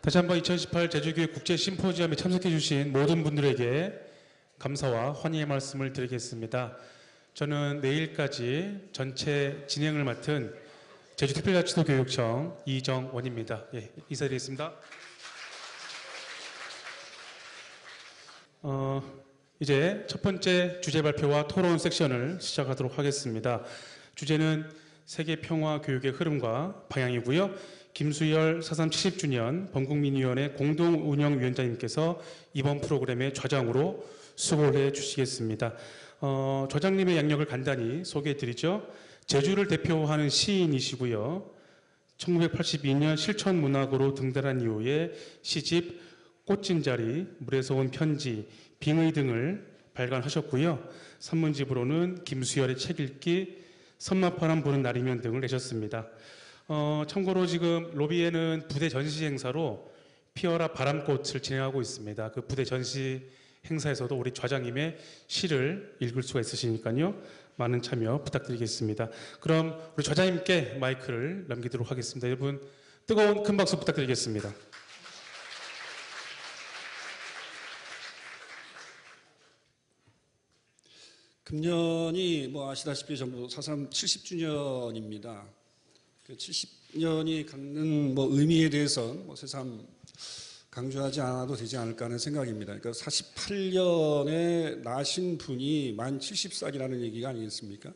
다시 한번 2018 제주교육 국제 심포지엄에 참석해 주신 모든 분들에게 감사와 환희의 말씀을 드리겠습니다. 저는 내일까지 전체 진행을 맡은 제주특별자치도 교육청 이정원입니다. 예, 인사드리겠습니다. 이제 첫 번째 주제 발표와 토론 섹션을 시작하도록 하겠습니다. 주제는 세계 평화 교육의 흐름과 방향이고요. 김수열 4.3 70주년 범국민위원회 공동운영위원장님께서 이번 프로그램의 좌장으로 수고를 해 주시겠습니다. 좌장님의 양력을 간단히 소개해 드리죠. 제주를 대표하는 시인이시고요. 1982년 실천문학으로 등단한 이후에 시집 꽃진자리, 물에서 온 편지, 빙의 등을 발간하셨고요. 산문집으로는 김수열의 책 읽기, 섬마파람 부는 날이면 등을 내셨습니다. 참고로 지금 로비에는 부대 전시 행사로 피어라 바람꽃을 진행하고 있습니다. 그 부대 전시 행사에서도 우리 좌장님의 시를 읽을 수가 있으시니까요. 많은 참여 부탁드리겠습니다. 그럼 우리 좌장님께 마이크를 넘기도록 하겠습니다. 여러분 뜨거운 큰 박수 부탁드리겠습니다. 금년이 뭐 아시다시피 전부 4.3 70주년입니다. 그 70년이 갖는 뭐 의미에 대해서는 뭐 새삼 강조하지 않아도 되지 않을까 하는 생각입니다. 그러니까 48년에 나신 분이 만 70살이라는 얘기가 아니겠습니까?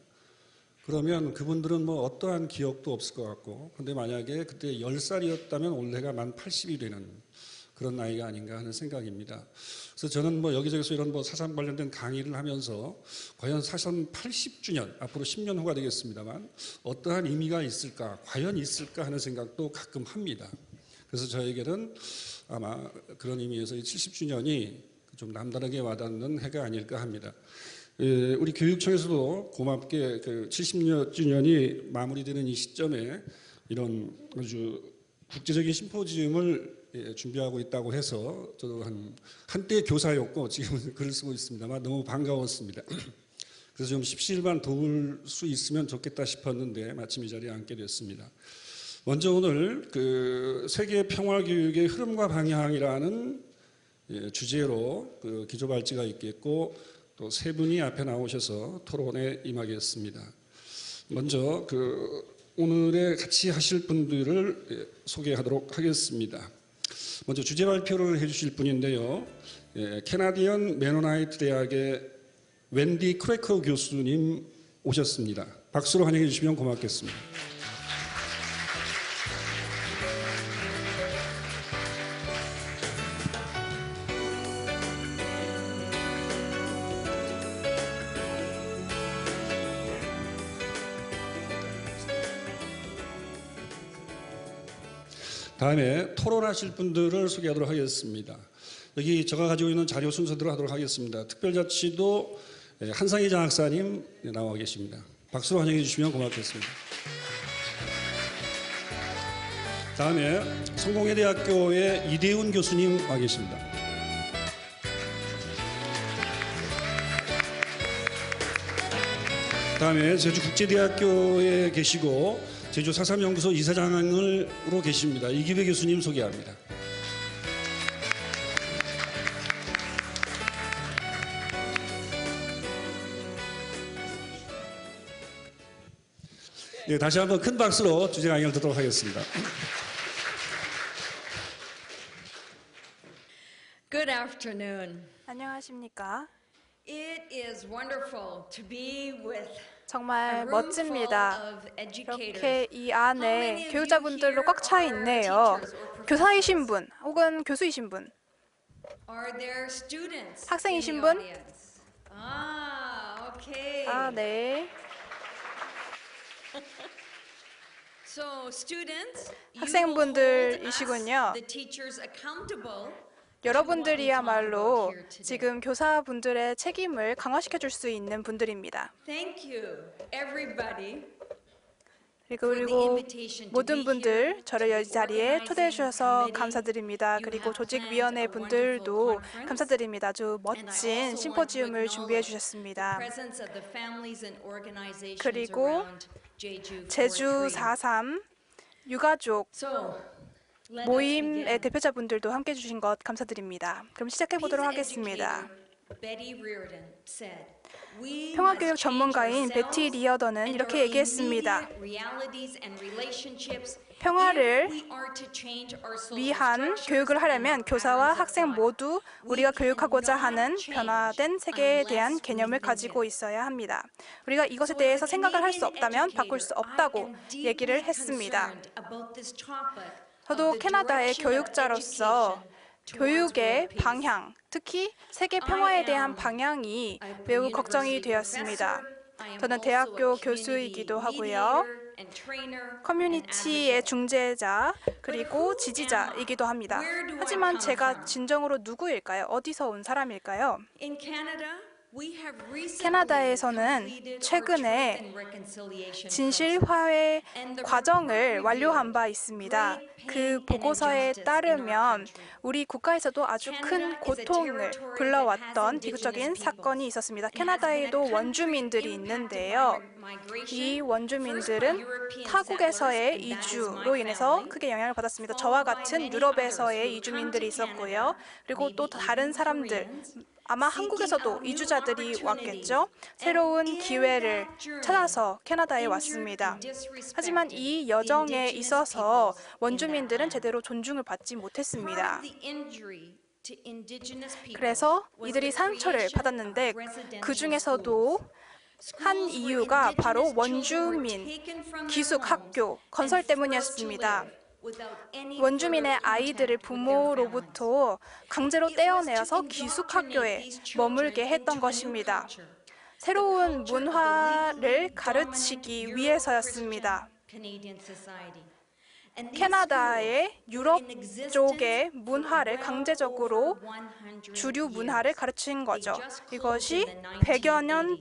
그러면 그분들은 뭐 어떠한 기억도 없을 것 같고, 근데 만약에 그때 10살이었다면 올해가 만 80이 되는 그런 나이가 아닌가 하는 생각입니다. 그래서 저는 뭐 여기저기서 이런 뭐 사상 관련된 강의를 하면서 과연 사상 80주년, 앞으로 10년 후가 되겠습니다만 어떠한 의미가 있을까, 과연 있을까 하는 생각도 가끔 합니다. 그래서 저에게는 아마 그런 의미에서 이 70주년이 좀 남다르게 와닿는 해가 아닐까 합니다. 우리 교육청에서도 고맙게 그 70주년이 마무리되는 이 시점에 이런 아주 국제적인 심포지움을 준비하고 있다고 해서 저도 한때 교사였고 지금은 글을 쓰고 있습니다만 너무 반가웠습니다. 그래서 좀 십시일반 도울 수 있으면 좋겠다 싶었는데 마침 이 자리에 앉게 됐습니다. 먼저 오늘 그 세계 평화 교육의 흐름과 방향이라는 주제로 그 기조 발제가 있겠고 또 세 분이 앞에 나오셔서 토론에 임하겠습니다. 먼저 그 오늘에 같이 하실 분들을 소개하도록 하겠습니다. 먼저 주제 발표를 해주실 분인데요. 캐나디언 메노나이트 대학의 웬디 크래커 교수님 오셨습니다. 박수로 환영해 주시면 고맙겠습니다. 다음에 토론하실 분들을 소개하도록 하겠습니다. 여기 제가 가지고 있는 자료 순서대로 하도록 하겠습니다. 특별자치도 한상희 장학사님 나와 계십니다. 박수로 환영해 주시면 고맙겠습니다. 다음에 성공회대학교의 이대훈 교수님 와 계십니다. 다음에 제주국제대학교에 계시고 제주 4.3 연구소 이사장으로 계십니다. 이기배 교수님 소개합니다. 네, 다시 한번 큰 박수로 주제 강의를 듣도록 하겠습니다. Good afternoon. 안녕하십니까? It is wonderful to be with 정말 멋집니다. 이렇게 이 안에 교육자분들로 꽉 차 있네요. 교사이신 분 혹은 교수이신 분, 학생이신 분? okay. 네. So students, 학생분들이시군요. the teachers accountable. 여러분들이야말로 지금 교사분들의 책임을 강화시켜 줄 수 있는 분들입니다. Thank you, everybody. 그리고 모든 분들 저를 이 자리에 초대해 주셔서 감사드립니다. 그리고 조직위원회 분들도 감사드립니다. 아주 멋진 심포지움을 준비해 주셨습니다. 그리고 제주 4.3 유가족 모임의 대표자분들도 함께 해주신 것 감사드립니다. 그럼 시작해 보도록 하겠습니다. 평화교육 전문가인 베티 리어던은 이렇게 얘기했습니다. 평화를 위한 교육을 하려면 교사와 학생 모두 우리가 교육하고자 하는 변화된 세계에 대한 개념을 가지고 있어야 합니다. 우리가 이것에 대해서 생각을 할 수 없다면 바꿀 수 없다고 얘기를 했습니다. 저도 캐나다의 교육자로서 교육의 방향, 특히 세계 평화에 대한 방향이 매우 걱정이 되었습니다. 저는 대학교 교수이기도 하고요. 커뮤니티의 중재자 그리고 지지자이기도 합니다. 하지만 제가 진정으로 누구일까요? 어디서 온 사람일까요? 캐나다에서는 최근에 진실화해 과정을 완료한 바 있습니다. 그 보고서에 따르면 우리 국가에서도 아주 큰 고통을 불러왔던 비극적인 사건이 있었습니다. 캐나다에도 원주민들이 있는데요. 이 원주민들은 타국에서의 이주로 인해서 크게 영향을 받았습니다. 저와 같은 유럽에서의 이주민들이 있었고요. 그리고 또 다른 사람들, 아마 한국에서도 이주자들이 왔겠죠. 새로운 기회를 찾아서 캐나다에 왔습니다. 하지만 이 여정에 있어서 원주민들은 제대로 존중을 받지 못했습니다. 그래서 이들이 상처를 받았는데 그 중에서도 한 이유가 바로 원주민 기숙학교 건설 때문이었습니다. 원주민의 아이들을 부모로부터 강제로 떼어내어서 기숙학교에 머물게 했던 것입니다. 새로운 문화를 가르치기 위해서였습니다. 캐나다의 유럽 쪽의 문화를 강제적으로 주류 문화를 가르친 거죠. 이것이 100여 년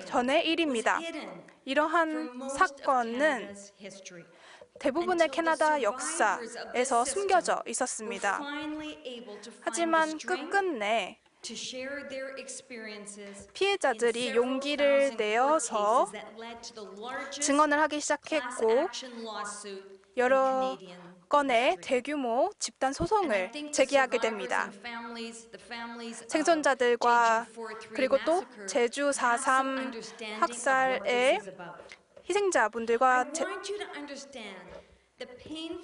전의 일입니다. 이러한 사건은 대부분의 캐나다 역사에서 숨겨져 있었습니다. 하지만 끝끝내 피해자들이 용기를 내어서 증언을 하기 시작했고 여러 건의 대규모 집단 소송을 제기하게 됩니다. 생존자들과 그리고 또 제주 4.3 학살의 희생자분들과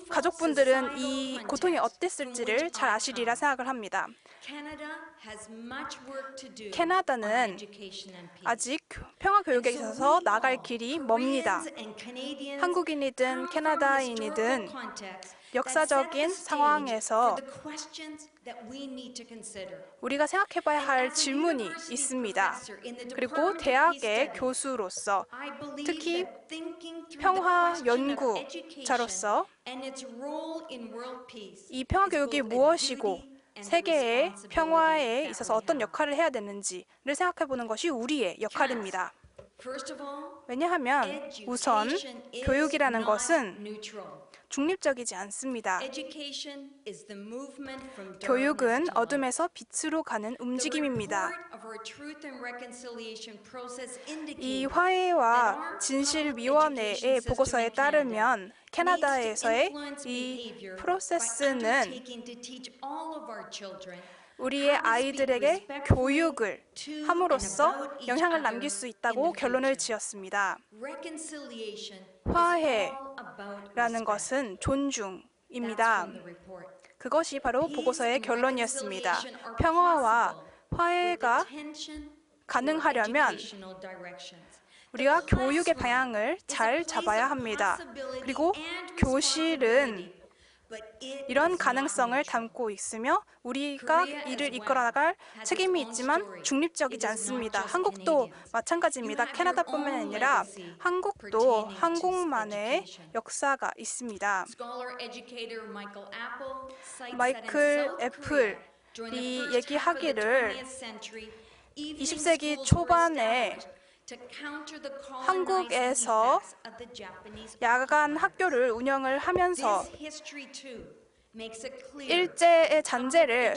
가족분들은 이 고통이 어땠을지를 잘 아시리라 생각을 합니다. 캐나다는 아직 평화 교육에 있어서 나아갈 길이 멉니다. 한국인이든 캐나다인이든 역사적인 상황에서 우리가 생각해봐야 할 질문이 있습니다. 그리고 대학의 교수로서, 특히 평화 연구자로서 이 평화 교육이 무엇이고 세계의 평화에 있어서 어떤 역할을 해야 되는지를 생각해보는 것이 우리의 역할입니다. 왜냐하면 우선 교육이라는 것은 중립적이지 않습니다. 교육은 어둠에서 빛으로 가는 움직임입니다. 이 화해와 진실위원회의 보고서에 따르면 캐나다에서의 이 프로세스는 우리의 아이들에게 교육을 함으로써 영향을 남길 수 있다고 결론을 지었습니다. 화해라는 것은 존중입니다. 그것이 바로 보고서의 결론이었습니다. 평화와 화해가 가능하려면 우리가 교육의 방향을 잘 잡아야 합니다. 그리고 교실은 이런 가능성을 담고 있으며 우리가 이를 이끌어 나갈 책임이 있지만 중립적이지 않습니다. 한국도 마찬가지입니다. 캐나다뿐만 아니라 한국도 한국만의 역사가 있습니다. 마이클 애플이 얘기하기를 20세기 초반에 한국에서 야간 학교를 운영을 하면서 일제의 잔재를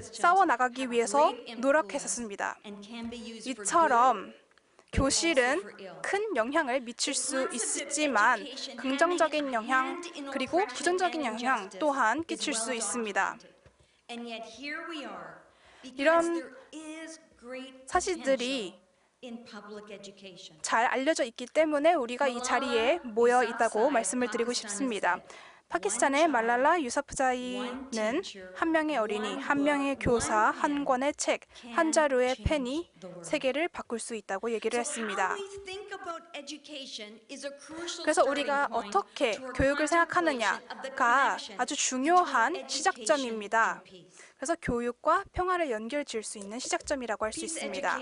싸워나가기 위해서 노력했었습니다. 이처럼 교실은 큰 영향을 미칠 수 있지만 긍정적인 영향 그리고 부정적인 영향 또한 끼칠 수 있습니다. 이런 사실들이 잘 알려져 있기 때문에 우리가 이 자리에 모여 있다고 말씀을 드리고 싶습니다. 파키스탄의 말랄라 유사프자이는 한 명의 어린이, 한 명의 교사, 한 권의 책, 한 자루의 펜이 세계를 바꿀 수 있다고 얘기를 했습니다. 그래서 우리가 어떻게 교육을 생각하느냐가 아주 중요한 시작점입니다. 그래서 교육과 평화를 연결 지을 수 있는 시작점이라고 할 수 있습니다.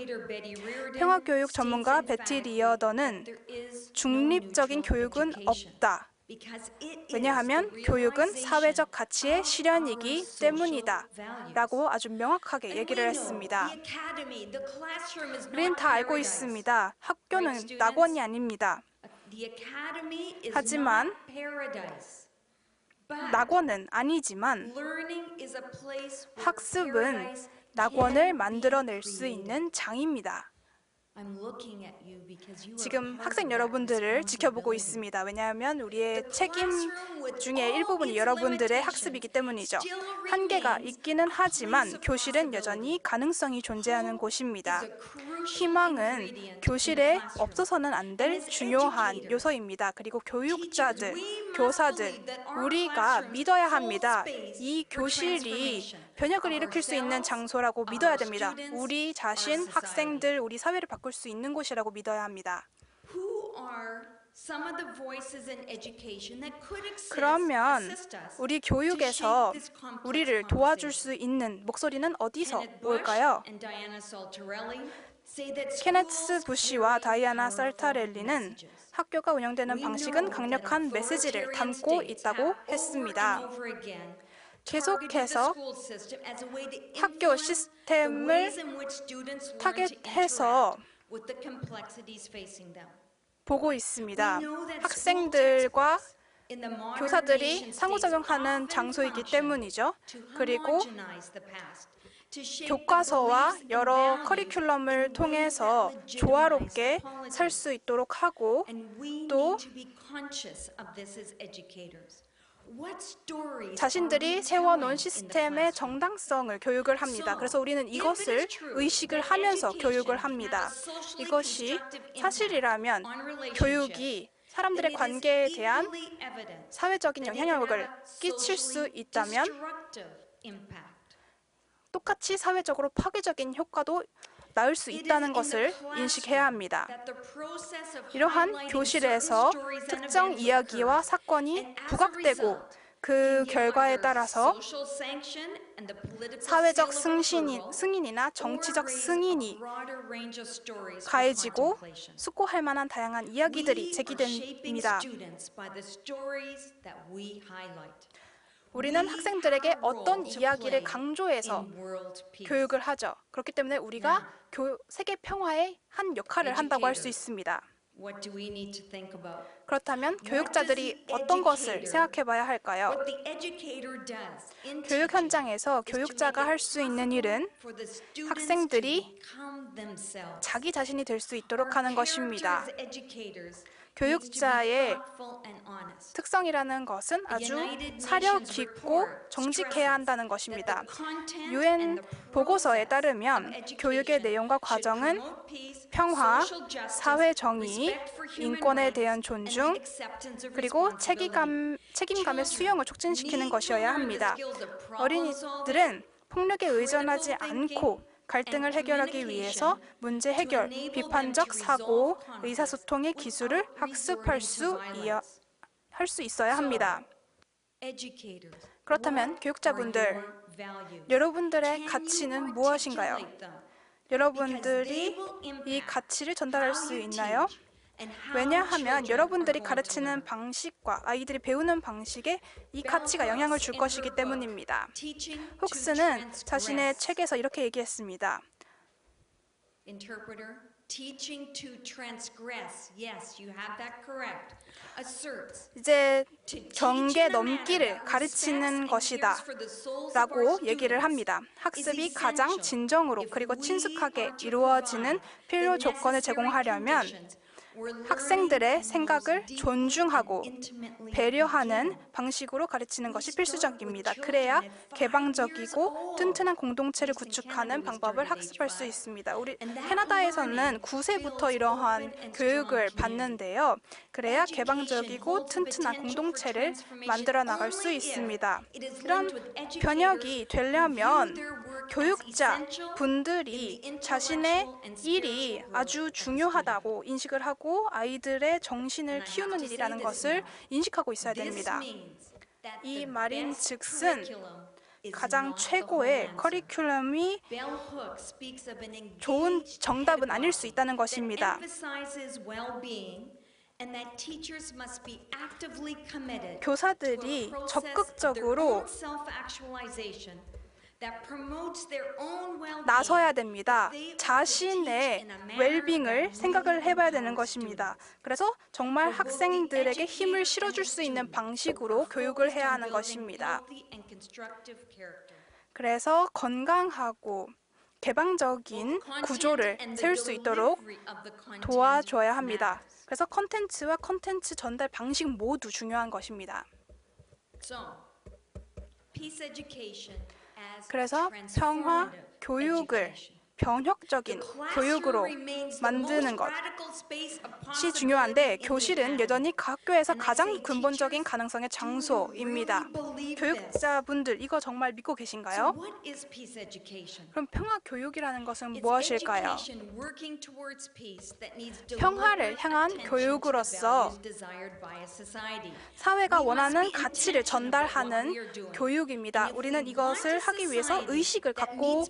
평화교육 전문가 베티 리어던은 중립적인 교육은 없다. 왜냐하면 교육은 사회적 가치의 실현이기 때문이다 라고 아주 명확하게 얘기를 했습니다. 우리는 다 알고 있습니다. 학교는 낙원이 아닙니다. 하지만 낙원은 아니지만 학습은 낙원을 만들어낼 수 있는 장입니다. 지금 학생 여러분들을 지켜보고 있습니다. 왜냐하면 우리의 책임 중에 일부분이 여러분들의 학습이기 때문이죠. 한계가 있기는 하지만 교실은 여전히 가능성이 존재하는 곳입니다. 희망은 교실에 없어서는 안 될 중요한 요소입니다. 그리고 교육자들, 교사들, 우리가 믿어야 합니다. 이 교실이 변혁을 일으킬 수 있는 장소라고 믿어야 됩니다. 우리 자신, 학생들, 우리 사회를 바꿀 수 있는 곳이라고 믿어야 합니다. 그러면 우리 교육에서 우리를 도와줄 수 있는 목소리는 어디서 올까요? 케네스 부시와 다이아나 살타렐리는 학교가 운영되는 방식은 강력한 메시지를 담고 있다고 했습니다. 계속해서 학교 시스템을 타겟해서 보고 있습니다. 학생들과 교사들이 상호작용하는 장소이기 때문이죠. 그리고 교과서와 여러 커리큘럼을 통해서 조화롭게 살 수 있도록 하고 또 자신들이 세워놓은 시스템의 정당성을 교육을 합니다. 그래서 우리는 이것을 의식을 하면서 교육을 합니다. 이것이 사실이라면 교육이 사람들의 관계에 대한 사회적인 영향력을 끼칠 수 있다면 똑같이 사회적으로 파괴적인 효과도 낳을 수 있다는 것을 인식해야 합니다. 이러한 교실에서 특정 이야기와 사건이 부각되고 그 결과에 따라서 사회적 승인이나 정치적 승인이 가해지고 숙고할 만한 다양한 이야기들이 제기됩니다. 우리는 학생들에게 어떤 이야기를 강조해서 교육을 하죠. 그렇기 때문에 우리가 세계 평화의 한 역할을 한다고 할 수 있습니다. 그렇다면 교육자들이 어떤 것을 생각해 봐야 할까요? 교육 현장에서 교육자가 할 수 있는 일은 학생들이 자기 자신이 될 수 있도록 하는 것입니다. 교육자의 특성이라는 것은 아주 사려 깊고 정직해야 한다는 것입니다. UN 보고서에 따르면 교육의 내용과 과정은 평화, 사회 정의, 인권에 대한 존중, 그리고 책임감의 수용을 촉진시키는 것이어야 합니다. 어린이들은 폭력에 의존하지 않고 갈등을 해결하기 위해서 문제 해결, 비판적 사고, 의사소통의 기술을 학습할 수 있어야 합니다. 그렇다면 교육자분들, 여러분들의 가치는 무엇인가요? 여러분들이 이 가치를 전달할 수 있나요? 왜냐하면 여러분들이 가르치는 방식과 아이들이 배우는 방식에 이 가치가 영향을 줄 것이기 때문입니다. 훅스는 자신의 책에서 이렇게 얘기했습니다. teaching to transgress. Yes, you have that correct. Asserts. 이제 To teach 경계 in a manner 넘기를 that 가르치는 respects and 것이다 cares for the souls of our 라고 얘기를 students 합니다. 학습이 가장 essential 진정으로 if 그리고 we 친숙하게 are to 이루어지는 provide 필요 the 조건을 necessary 제공하려면 conditions where learning 학생들의 can most 생각을 deeply 존중하고 and intimately 배려하는 begin. 방식으로 가르치는 We 것이 start 필수적입니다. with 그래야 children at 5 years 개방적이고 old. 튼튼한 공동체를 At least in 구축하는 Canada, we 방법을 started at age 학습할 수 5. 있습니다. 우리 And that 캐나다에서는 learning 9세부터 builds 이러한 open and 교육을 strong community. 받는데요. 그래야 Education 개방적이고 holds the 튼튼한 potential for 공동체를 transformation 만들어 나갈 수 only if 있습니다. it is 이런 linked with educators 변혁이 who view 되려면 their work as 교육자 essential 분들이 in the 자신의 intellectual and 일이 spiritual growth 아주 of the 중요하다고 인식을 하고 아이들의 정신을 And I have 키우는 to say 일이라는 this 것을 now. 인식하고 있어야 This 됩니다. means that 이 the 말인 best 즉슨 curriculum is 가장 not the whole 최고의 answer. 커리큘럼이 Bell Hooks speaks of an 좋은 engaged 정답은 아닐 수 pedagogy 있다는 that 것입니다. emphasizes well-being and that teachers must be actively committed to a 교사들이 process of their 적극적으로 own self-actualization that promotes their own well-being. 나서야 됩니다. They are to teach 자신의 in a manner 웰빙을 that 생각을 really 해봐야 되는 empowers 것입니다. students. 그래서 정말 For both the 학생들에게 힘을 educator 실어줄 and 수 the 있는 student 방식으로 are 교육을 focused 해야 on 하는 building 것입니다. healthy and constructive character. 그래서 건강하고 개방적인 구조를 세울 수 있도록 도와줘야 합니다. 그래서 컨텐츠와 컨텐츠 전달 방식 모두 중요한 것입니다. 그래서 평화 교육을 변혁적인 교육으로 만드는 것이 중요한데 교실은 여전히 각 학교에서 가장 근본적인 가능성의 장소입니다. 교육자분들 이거 정말 믿고 계신가요? 그럼 평화 교육이라는 것은 무엇일까요? 평화를 향한 교육으로서 사회가 원하는 가치를 전달하는 교육입니다. 우리는 이것을 하기 위해서 의식을 갖고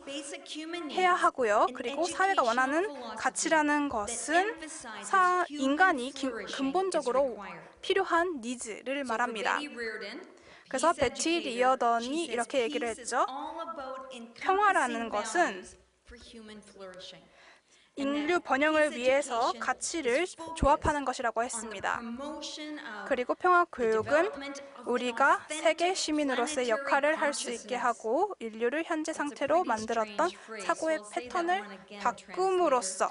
해야 하고요. 그리고 사회가 원하는 가치라는 것은 인간이 근본적으로 필요한 니즈를 말합니다. 그래서 베티 리어던이 이렇게 얘기를 했죠. 평화라는 것은 인류 번영을 위해서 가치를 조합하는 것이라고 했습니다. 그리고 평화 교육은 우리가 세계 시민으로서의 역할을 할 수 있게 하고 인류를 현재 상태로 만들었던 사고의 패턴을 바꿈으로써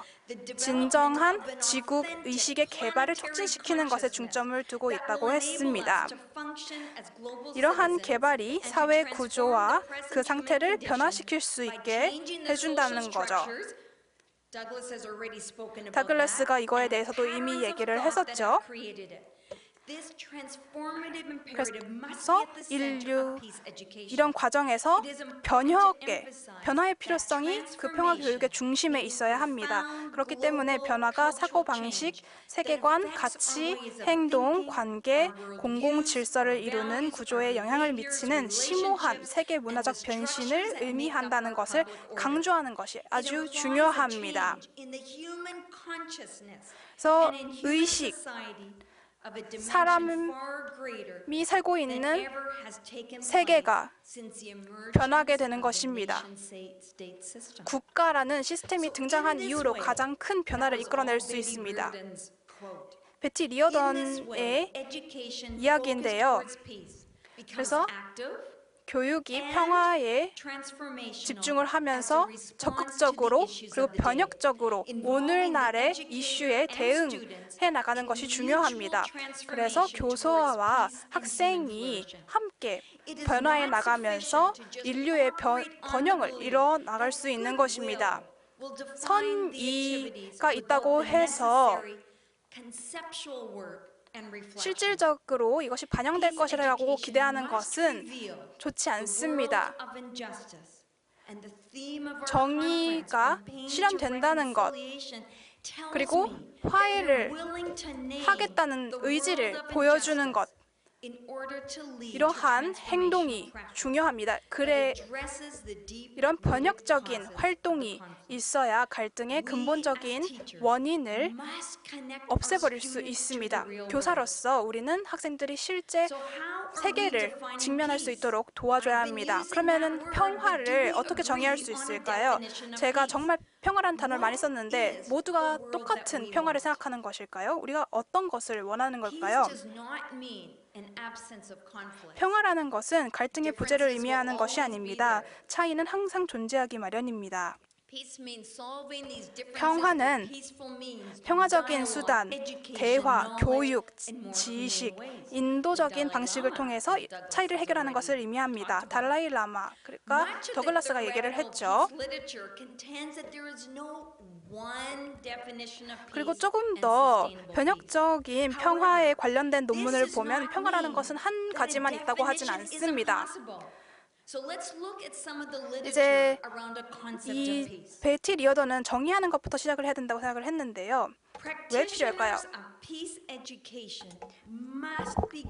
진정한 지구 의식의 개발을 촉진시키는 것에 중점을 두고 있다고 했습니다. 이러한 개발이 사회 구조와 그 상태를 변화시킬 수 있게 해준다는 거죠. 다글라스가 이거에 대해서도 이미 얘기를 했었죠. 그래서 인류 이런 과정에서 변화의 필요성이 그 평화 교육의 중심에 있어야 합니다. 그렇기 때문에 변화가 사고방식, 세계관, 가치, 행동, 관계, 공공 질서를 이루는 구조에 영향을 미치는 심오한 세계 문화적 변신을 의미한다는 것을 강조하는 것이 아주 중요합니다. 그래서 의식, 사람이 살고 있는 세계가 변하게 되는 것입니다. 국가라는 시스템이 등장한 이후로 가장 큰 변화를 이끌어낼 수 있습니다. 베티 리어던의 이야기인데요. 그래서 교육이 평화에 집중을 하면서 적극적으로 그리고 변혁적으로 오늘날의 이슈에 대응해 나가는 것이 중요합니다. 그래서 교사와 학생이 함께 변화해 나가면서 인류의 번영을 이뤄 나갈 수 있는 것입니다. 선의가 있다고 해서 실질적으로 이것이 반영될 것이라고 기대하는 것은 좋지 않습니다. 정의가 실현된다는 것, 그리고 화해를 하겠다는 의지를 보여주는 것, 이러한 행동이 중요합니다. 이런 번역적인 활동이 있어야 갈등의 근본적인 원인을 없애버릴 수 있습니다. 교사로서 우리는 학생들이 실제 세계를 직면할 수 있도록 도와줘야 합니다. 그러면은 평화를 어떻게 정의할 수 있을까요? 제가 정말 평화라는 단어를 많이 썼는데 모두가 똑같은 평화를 생각하는 것일까요? 우리가 어떤 것을 원하는 걸까요? 평화라는 것은 갈등의 부재를 의미하는 것이 아닙니다. 차이는 항상 존재하기 마련입니다. 평화는 평화적인 수단, 대화, 교육, 지식, 인도적인 방식을 통해서 차이를 해결하는 것을 의미합니다. 달라이 라마, 그러니까 더글라스가 얘기를 했죠. 그리고 조금 더 변혁적인 평화에 관련된 논문을 보면 평화라는 것은 한 가지만 있다고 하진 않습니다. 이제 이 베티 리어던은 정의하는 것부터 시작을 해야 된다고 생각을 했는데요. 왜 필요할까요?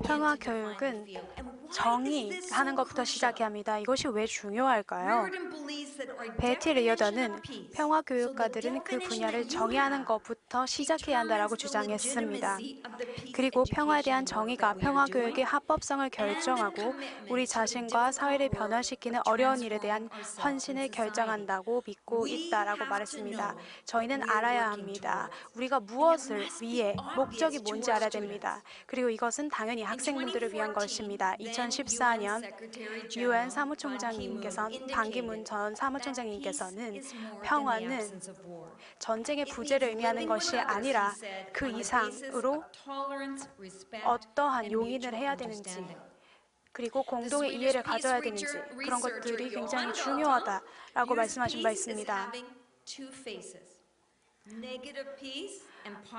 평화 교육은 정의하는 것부터 시작해야 합니다. 이것이 왜 중요할까요? 베티 리어던은 평화 교육가들은 그 분야를 정의하는 것부터 시작해야 한다고 주장했습니다. 그리고 평화에 대한 정의가 평화 교육의 합법성을 결정하고 우리 자신과 사회를 변화시키는 어려운 일에 대한 헌신을 결정한다고 믿고 있다라고 말했습니다. 저희는 알아야 합니다. 우리가 무엇을 위해 목적이 뭔지 알아야 됩니다. 그리고 이것은 당연히 학생분들을 위한 것입니다. 2014년 UN 사무총장님께서 반기문 전 사무총장님께서는 평화는 전쟁의 부재를 의미하는 것이 아니라 그 이상으로 어떠한 용인을 해야 되는지 그리고 공동의 이해를 가져야 되는지 그런 것들이 굉장히 중요하다라고 말씀하신 바 있습니다.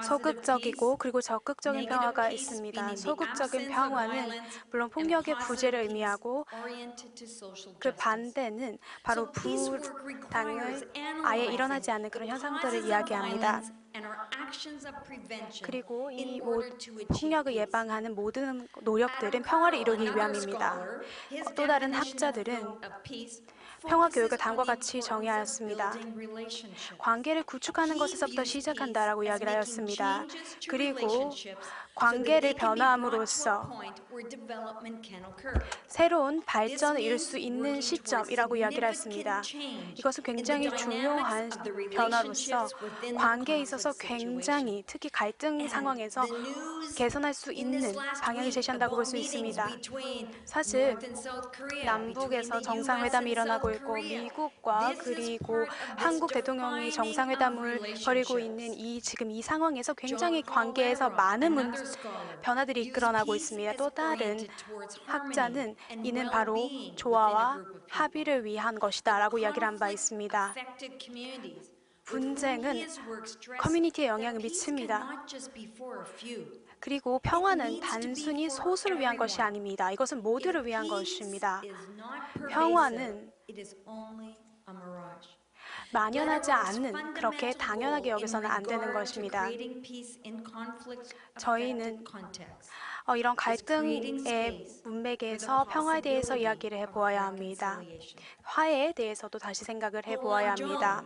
소극적이고 그리고 적극적인 평화가 있습니다. 소극적인 평화는 물론 폭력의 부재를 의미하고 그 반대는 바로 부당을 아예 일어나지 않는 그런 현상들을 이야기합니다. 그리고 이 폭력을 예방하는 모든 노력들은 평화를 이루기 위함입니다. 또 다른 학자들은 평화 교육을 다음과 같이 정의하였습니다. 관계를 구축하는 것에서부터 시작한다라고 이야기를 하였습니다. 그리고 관계를 변화함으로써 새로운 발전을 이룰 수 있는 시점이라고 이야기를 했습니다. 이것은 굉장히 중요한 변화로서 관계에 있어서 굉장히 특히 갈등 상황에서 개선할 수 있는 방향을 제시한다고 볼 수 있습니다. 사실 남북에서 정상회담이 일어나고 있고 미국과 그리고 한국 대통령이 정상회담을 벌이고 있는 지금 이 상황에서 굉장히 관계에서 많은 변화들이 일어나고 있습니다. 또 다른 학자는 이는 바로 조화와 합의를 위한 것이다 라고 이야기를 한 바 있습니다. 분쟁은 커뮤니티에 영향을 미칩니다. 그리고 평화는 단순히 소수를 위한 것이 아닙니다. 이것은 모두를 위한 것입니다. 평화는 만연하지 않는 그렇게 당연하게 여겨서는 안 되는 것입니다. 저희는 이런 갈등의 문맥에서 평화에 대해서 이야기를 해보아야 합니다. 화해에 대해서도 다시 생각을 해보아야 합니다.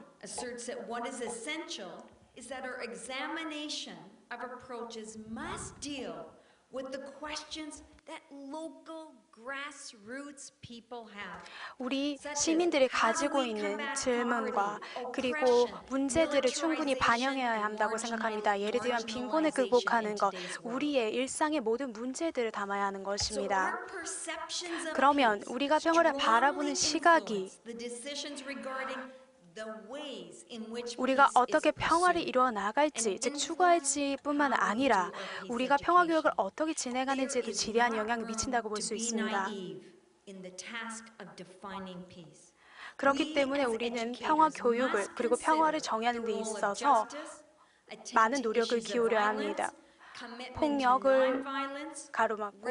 우리 시민들이 가지고 있는 질문과 그리고 문제들을 충분히 반영해야 한다고 생각합니다. 예를 들면 빈곤을 극복하는 것, 우리의 일상의 모든 문제들을 담아야 하는 것입니다. 그러면 우리가 평화를 바라보는 시각이 우리가 어떻게 평화를 이루어 나갈지, 즉 추구할지 뿐만 아니라 우리가 평화 교육을 어떻게 진행하는지에도 지대한 영향을 미친다고 볼 수 있습니다. 그렇기 때문에 우리는 평화 교육을 그리고 평화를 정의하는 데 있어서 많은 노력을 기울여야 합니다. 폭력을 가로막고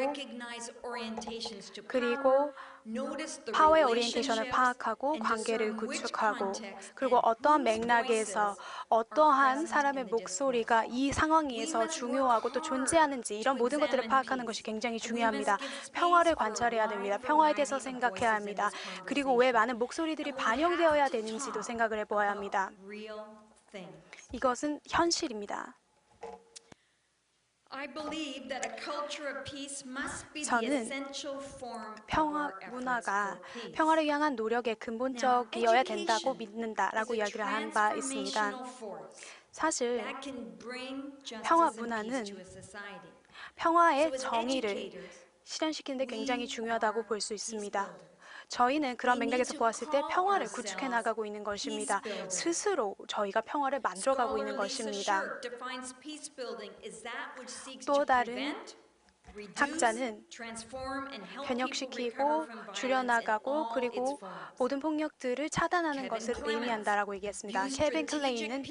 그리고 파워의 오리엔테이션을 파악하고 관계를 구축하고 그리고 어떠한 맥락에서 어떠한 사람의 목소리가 이 상황에서 중요하고 또 존재하는지 이런 모든 것들을 파악하는 것이 굉장히 중요합니다. 평화를 관찰해야 됩니다. 평화에 대해서 생각해야 합니다. 그리고 왜 많은 목소리들이 반영되어야 되는지도 생각을 해보아야 합니다. 이것은 현실입니다. 저는 평화 문화가 평화를 향한 노력의 근본적이어야 된다고 믿는다라고 이야기를 한 바 있습니다. 사실 평화 문화는 평화의 정의를 실현시키는 데 굉장히 중요하다고 볼 수 있습니다. 저희는 그런 맥락에서 보았을 때 평화를 구축해 나가고 있는 것입니다. 스스로 저희가 평화를 만들어가고 있는 것입니다. 또 다른 학자는 변혁시키고 줄여나가고 그리고 모든 폭력들을 차단하는 것을 의미한다라고 얘기했습니다. 케빈 클레이는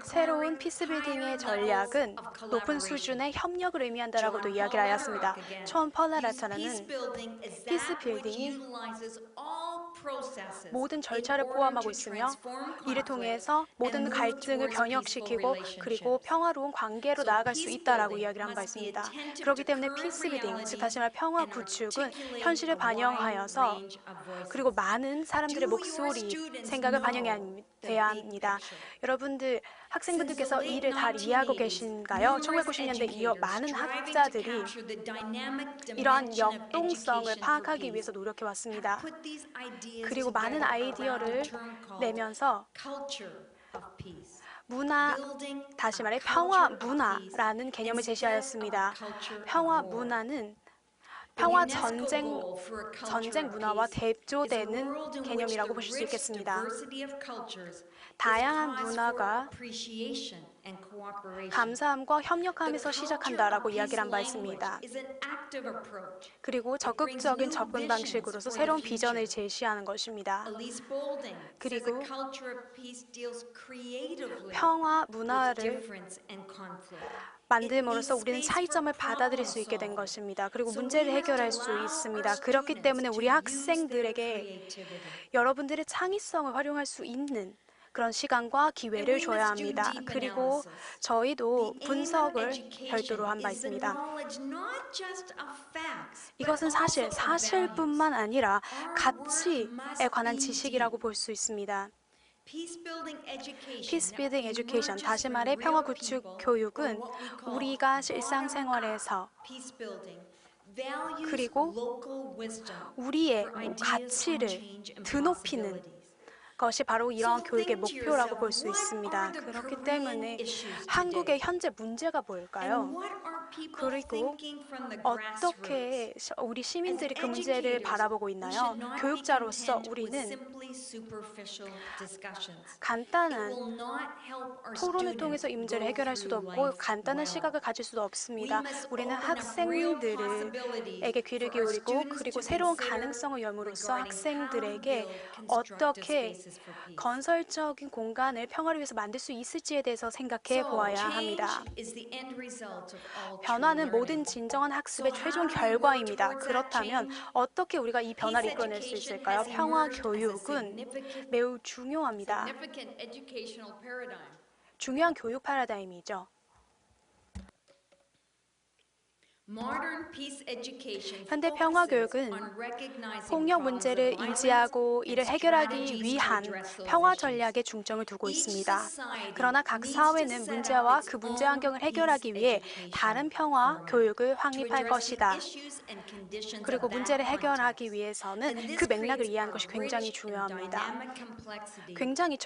새로운 피스빌딩의 전략은 높은 수준의 협력을 의미한다라고도 이야기를 하였습니다. 존 펄라라타는 피스빌딩이 모든 절차를 포함하고 있으며 이를 통해서 모든 갈등을 변혁시키고 그리고 평화로운 관계로 나아갈 수 있다라고 이야기를 한 바 있습니다. 그렇기 때문에 피스빌딩, 즉 다시 말해 평화 구축은 현실을 반영하여서 그리고 많은 사람들의 목소리, 생각을 반영해야 합니다. 여러분들, 학생분들께서 이를 다 이해하고 계신가요? 1990년대 이어 많은 학자들이 이러한 역동성을 파악하기 위해서 노력해왔습니다. 그리고 많은 아이디어를 내면서 문화, 다시 말해 평화 문화라는 개념을 제시하였습니다. 평화 문화는 평화 전쟁 문화와 대조되는 개념이라고 보실 수 있겠습니다. 다양한 문화가 감사함과 협력함에서 시작한다라고 이야기를 한 바 있습니다. 그리고 적극적인 접근 방식으로서 새로운 비전을 제시하는 것입니다. 그리고 평화 문화를 만듦으로써 우리는 차이점을 받아들일 수 있게 된 것입니다. 그리고 문제를 해결할 수 있습니다. 그렇기 때문에 우리 학생들에게 여러분들의 창의성을 활용할 수 있는 그런 시간과 기회를 줘야 합니다. 그리고 저희도 분석을 별도로 한 바 있습니다. 이것은 사실뿐만 아니라 가치에 관한 지식이라고 볼 수 있습니다. Peacebuilding Education, 다시 말해 평화 구축 교육은 우리가 일상생활에서 그리고 우리의 가치를 드높이는 것이 바로 이러한 교육의 목표라고 볼 수 있습니다. 그렇기 때문에 한국의 현재 문제가 뭘까요? 그리고 어떻게 우리 시민들이 그 문제를 바라보고 있나요? 교육자로서 우리는 간단한 토론을 통해서 이 문제를 해결할 수도 없고 간단한 시각을 가질 수도 없습니다. 우리는 학생들에게 귀를 기울이고 그리고 새로운 가능성을 열므로써 학생들에게 어떻게 건설적인 공간을 평화를 위해서 만들 수 있을지에 대해서 생각해 보아야 합니다. 변화는 모든 진정한 학습의 최종 결과입니다. 그렇다면 어떻게 우리가 이 변화를 이끌어낼 수 있을까요? 평화 교육은 매우 중요합니다. 중요한 교육 패러다임이죠. 현대 평화 교육은 폭력 문제를 인지하고 이를 해결하기 위한 평화 전략에 중점을 두고 있습니다. 그러나 각 사회는 문제와 그 문제 환경을 해결하기 위해 다른 평화 교육을 확립할 것이다. 그리고 문제를 해결하기 위해서는 그 맥락을 이해하는 것이 굉장히 중요합니다. 굉장히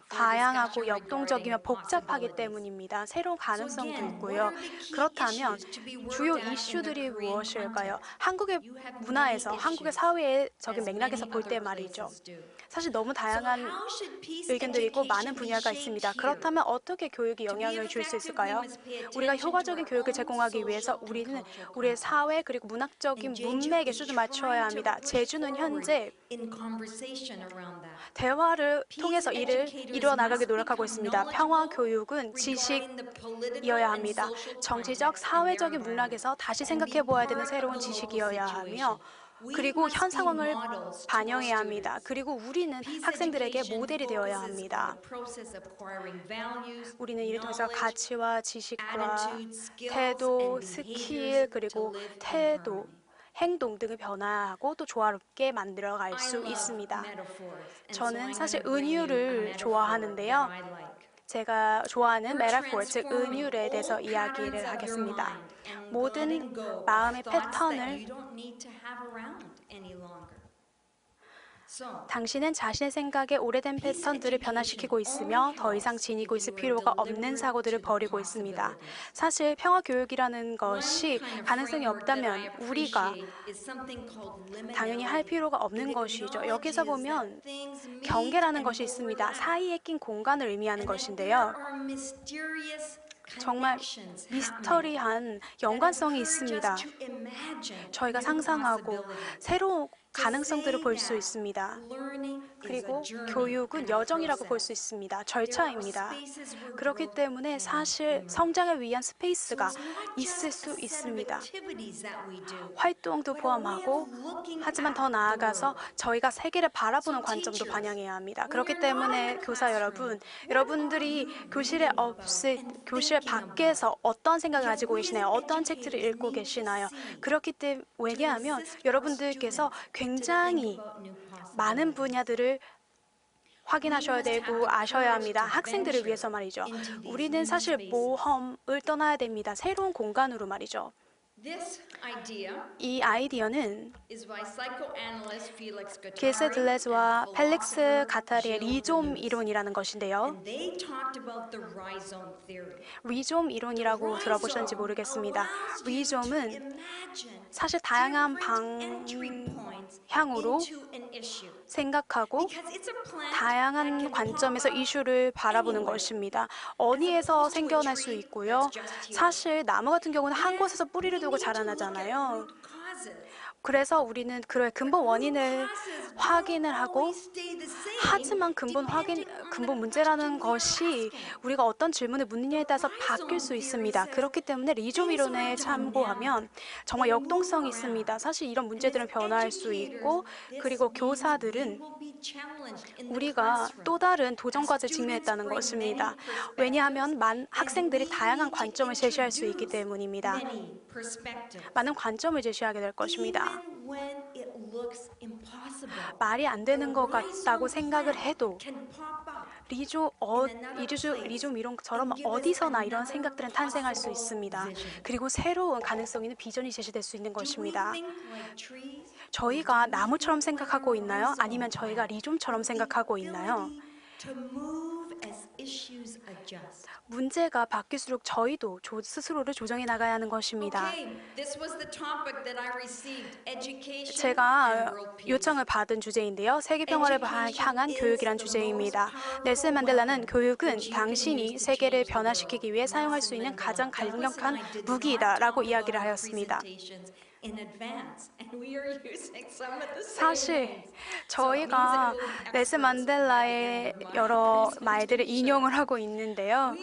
다양하고 역동적이며 복잡하기 때문입니다. 새로운 가능성도 있고요. 그렇다면 주요 이슈들이 무엇일까요? 한국의 문화에서, 한국의 사회적인 맥락에서 볼 때 말이죠. 사실 너무 다양한 의견들이 있고 많은 분야가 있습니다. 그렇다면 어떻게 교육이 영향을 줄 수 있을까요? 우리가 효과적인 교육을 제공하기 위해서 우리는 우리의 사회 그리고 문학적인 문맥에 수준 맞춰야 합니다. 제주는 현재 대화를 통해서 이를 이루어 나가게 노력하고 있습니다. 평화 교육은 지식이어야 합니다. 정치적, 사회적인 맥락에서 다시 생각해 보아야 되는 새로운 지식이어야 하며 그리고 현 상황을 반영해야 합니다. 그리고 우리는 학생들에게 모델이 되어야 합니다. 우리는 이를 통해서 가치와 지식과 태도, 스킬, 그리고 태도, 행동 등을 변화하고 또 조화롭게 만들어갈 수 있습니다. 저는 사실 은유를 좋아하는데요. 제가 좋아하는 메타포, 즉 은유에 대해서 이야기를 하겠습니다. 모든 마음의 패턴을 당신은 자신의 생각에 오래된 패턴들을 변화시키고 있으며 더 이상 지니고 있을 필요가 없는 사고들을 벌이고 있습니다. 사실 평화 교육이라는 것이 가능성이 없다면 우리가 당연히 할 필요가 없는 것이죠. 여기서 보면 경계라는 것이 있습니다. 사이에 낀 공간을 의미하는 것인데요. 정말 미스터리한 연관성이 있습니다. 저희가 상상하고 새로운 가능성들을 볼 수 있습니다. 그리고 교육은 여정이라고 볼 수 있습니다. 절차입니다. 그렇기 때문에 사실 성장을 위한 스페이스가 있을 수 있습니다. 활동도 포함하고, 하지만 더 나아가서 저희가 세계를 바라보는 관점도 반영해야 합니다. 그렇기 때문에 교사 여러분, 여러분들이 교실 밖에서 어떤 생각을 가지고 계시나요? 어떤 책들을 읽고 계시나요? 그렇기 때문에 왜냐하면 여러분들께서 굉장히 많은 분야들을 확인하셔야 되고 아셔야 합니다. 학생들을 위해서 말이죠. 우리는 사실 모험을 떠나야 됩니다. 새로운 공간으로 말이죠. 이 아이디어는 길세 들레즈와 펠릭스 가타리의 리좀 이론이라는 것인데요. 리좀 이론이라고 들어보셨는지 모르겠습니다. 리좀은 사실 다양한 방향으로 생각하고 다양한 관점에서 이슈를 바라보는 것입니다. 어디에서 생겨날 수 있고요. 사실 나무 같은 경우는 한 곳에서 뿌리를 두고 자라나잖아요. 그래서 우리는 그 근본 원인을 확인을 하고, 하지만 근본 문제라는 것이 우리가 어떤 질문을 묻느냐에 따라서 바뀔 수 있습니다. 그렇기 때문에 리좀 이론에 참고하면 정말 역동성이 있습니다. 사실 이런 문제들은 변화할 수 있고, 그리고 교사들은 우리가 또 다른 도전 과제에 직면했다는 것입니다. 왜냐하면 학생들이 다양한 관점을 제시할 수 있기 때문입니다. 많은 관점을 제시하게 될 것입니다. 말이 안 되는 것 같다고 생각을 해도 리좀 이론처럼 어디서나 이런 생각들은 탄생할 수 있습니다. 그리고 새로운 가능성 있는 비전이 제시될 수 있는 것입니다. 저희가 나무처럼 생각하고 있나요? 아니면 저희가 리좀처럼 생각하고 있나요? 문제가 바뀔수록 저희도 스스로를 조정해 나가야 하는 것입니다. 제가 요청을 받은 주제인데요. 세계 평화를 향한 교육이란 주제입니다. 넬슨 만델라는 교육은 당신이 세계를 변화시키기 위해 사용할 수 있는 가장 강력한 무기이다라고 이야기를 하였습니다. 사실 저희가 넬슨 만델라의 여러 말들을 인용을 하고 있는데요.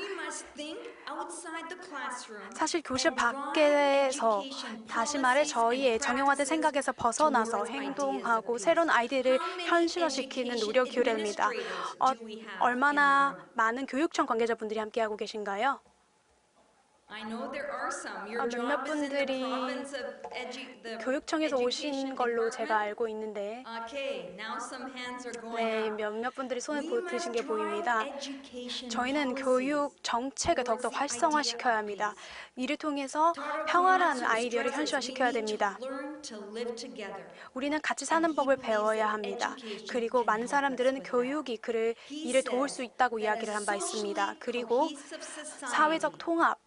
사실 교실 밖에서, 다시 말해 저희의 정형화된 생각에서 벗어나서 행동하고 새로운 아이디어를 현실화시키는 노력이 필요합니다. 얼마나 많은 교육청 관계자분들이 함께하고 계신가요? 몇몇 분들이 교육청에서 오신 걸로 제가 알고 있는데, 네, 몇몇 분들이 손을 드신 게 보입니다. 저희는 교육 정책을 더욱더 활성화시켜야 합니다. 이를 통해서 평화라는 아이디어를 현실화시켜야 됩니다. 우리는 같이 사는 법을 배워야 합니다. 그리고 많은 사람들은 교육이 이를 도울 수 있다고 이야기를 한 바 있습니다. 그리고 사회적 통합,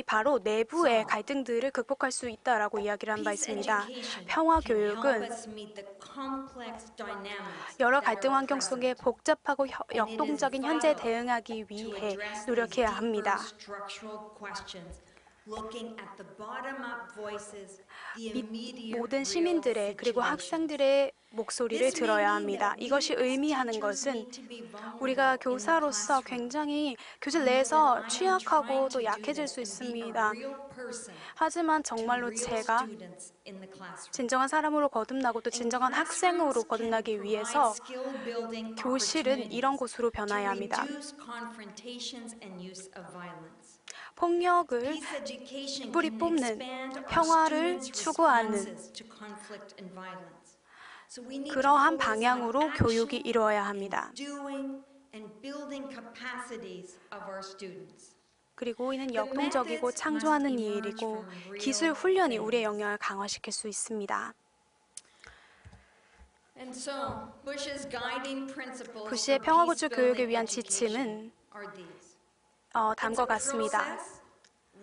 바로 내부의 갈등들을 극복할 수 있다라고 이야기를 한 바 있습니다. 평화 교육은 여러 갈등 환경 속에 복잡하고 역동적인 현재에 대응하기 위해 노력해야 합니다. 모든 시민들의 그리고 학생들의 목소리를 들어야 합니다. 이것이 의미하는 것은 우리가 교사로서 굉장히 교실 내에서 취약하고 또 약해질 수 있습니다. 하지만 정말로 제가 진정한 사람으로 거듭나고 또 진정한 학생으로 거듭나기 위해서 교실은 이런 곳으로 변화해야 합니다. 폭력을 뿌리 뽑는, 평화를 추구하는, So we need to 그러한 focus on 방향으로 교육이 action 이루어야 합니다. and doing and building capacities of our students. 그리고 이는 역동적이고 창조하는 일이고 기술 훈련이 우리의 역량을 강화시킬 수 있습니다. And so, Bush's guiding principles 부시의 for 평화구축 peace 교육을 building 위한 education 지침은 are these. 다음과 It's a 같습니다. process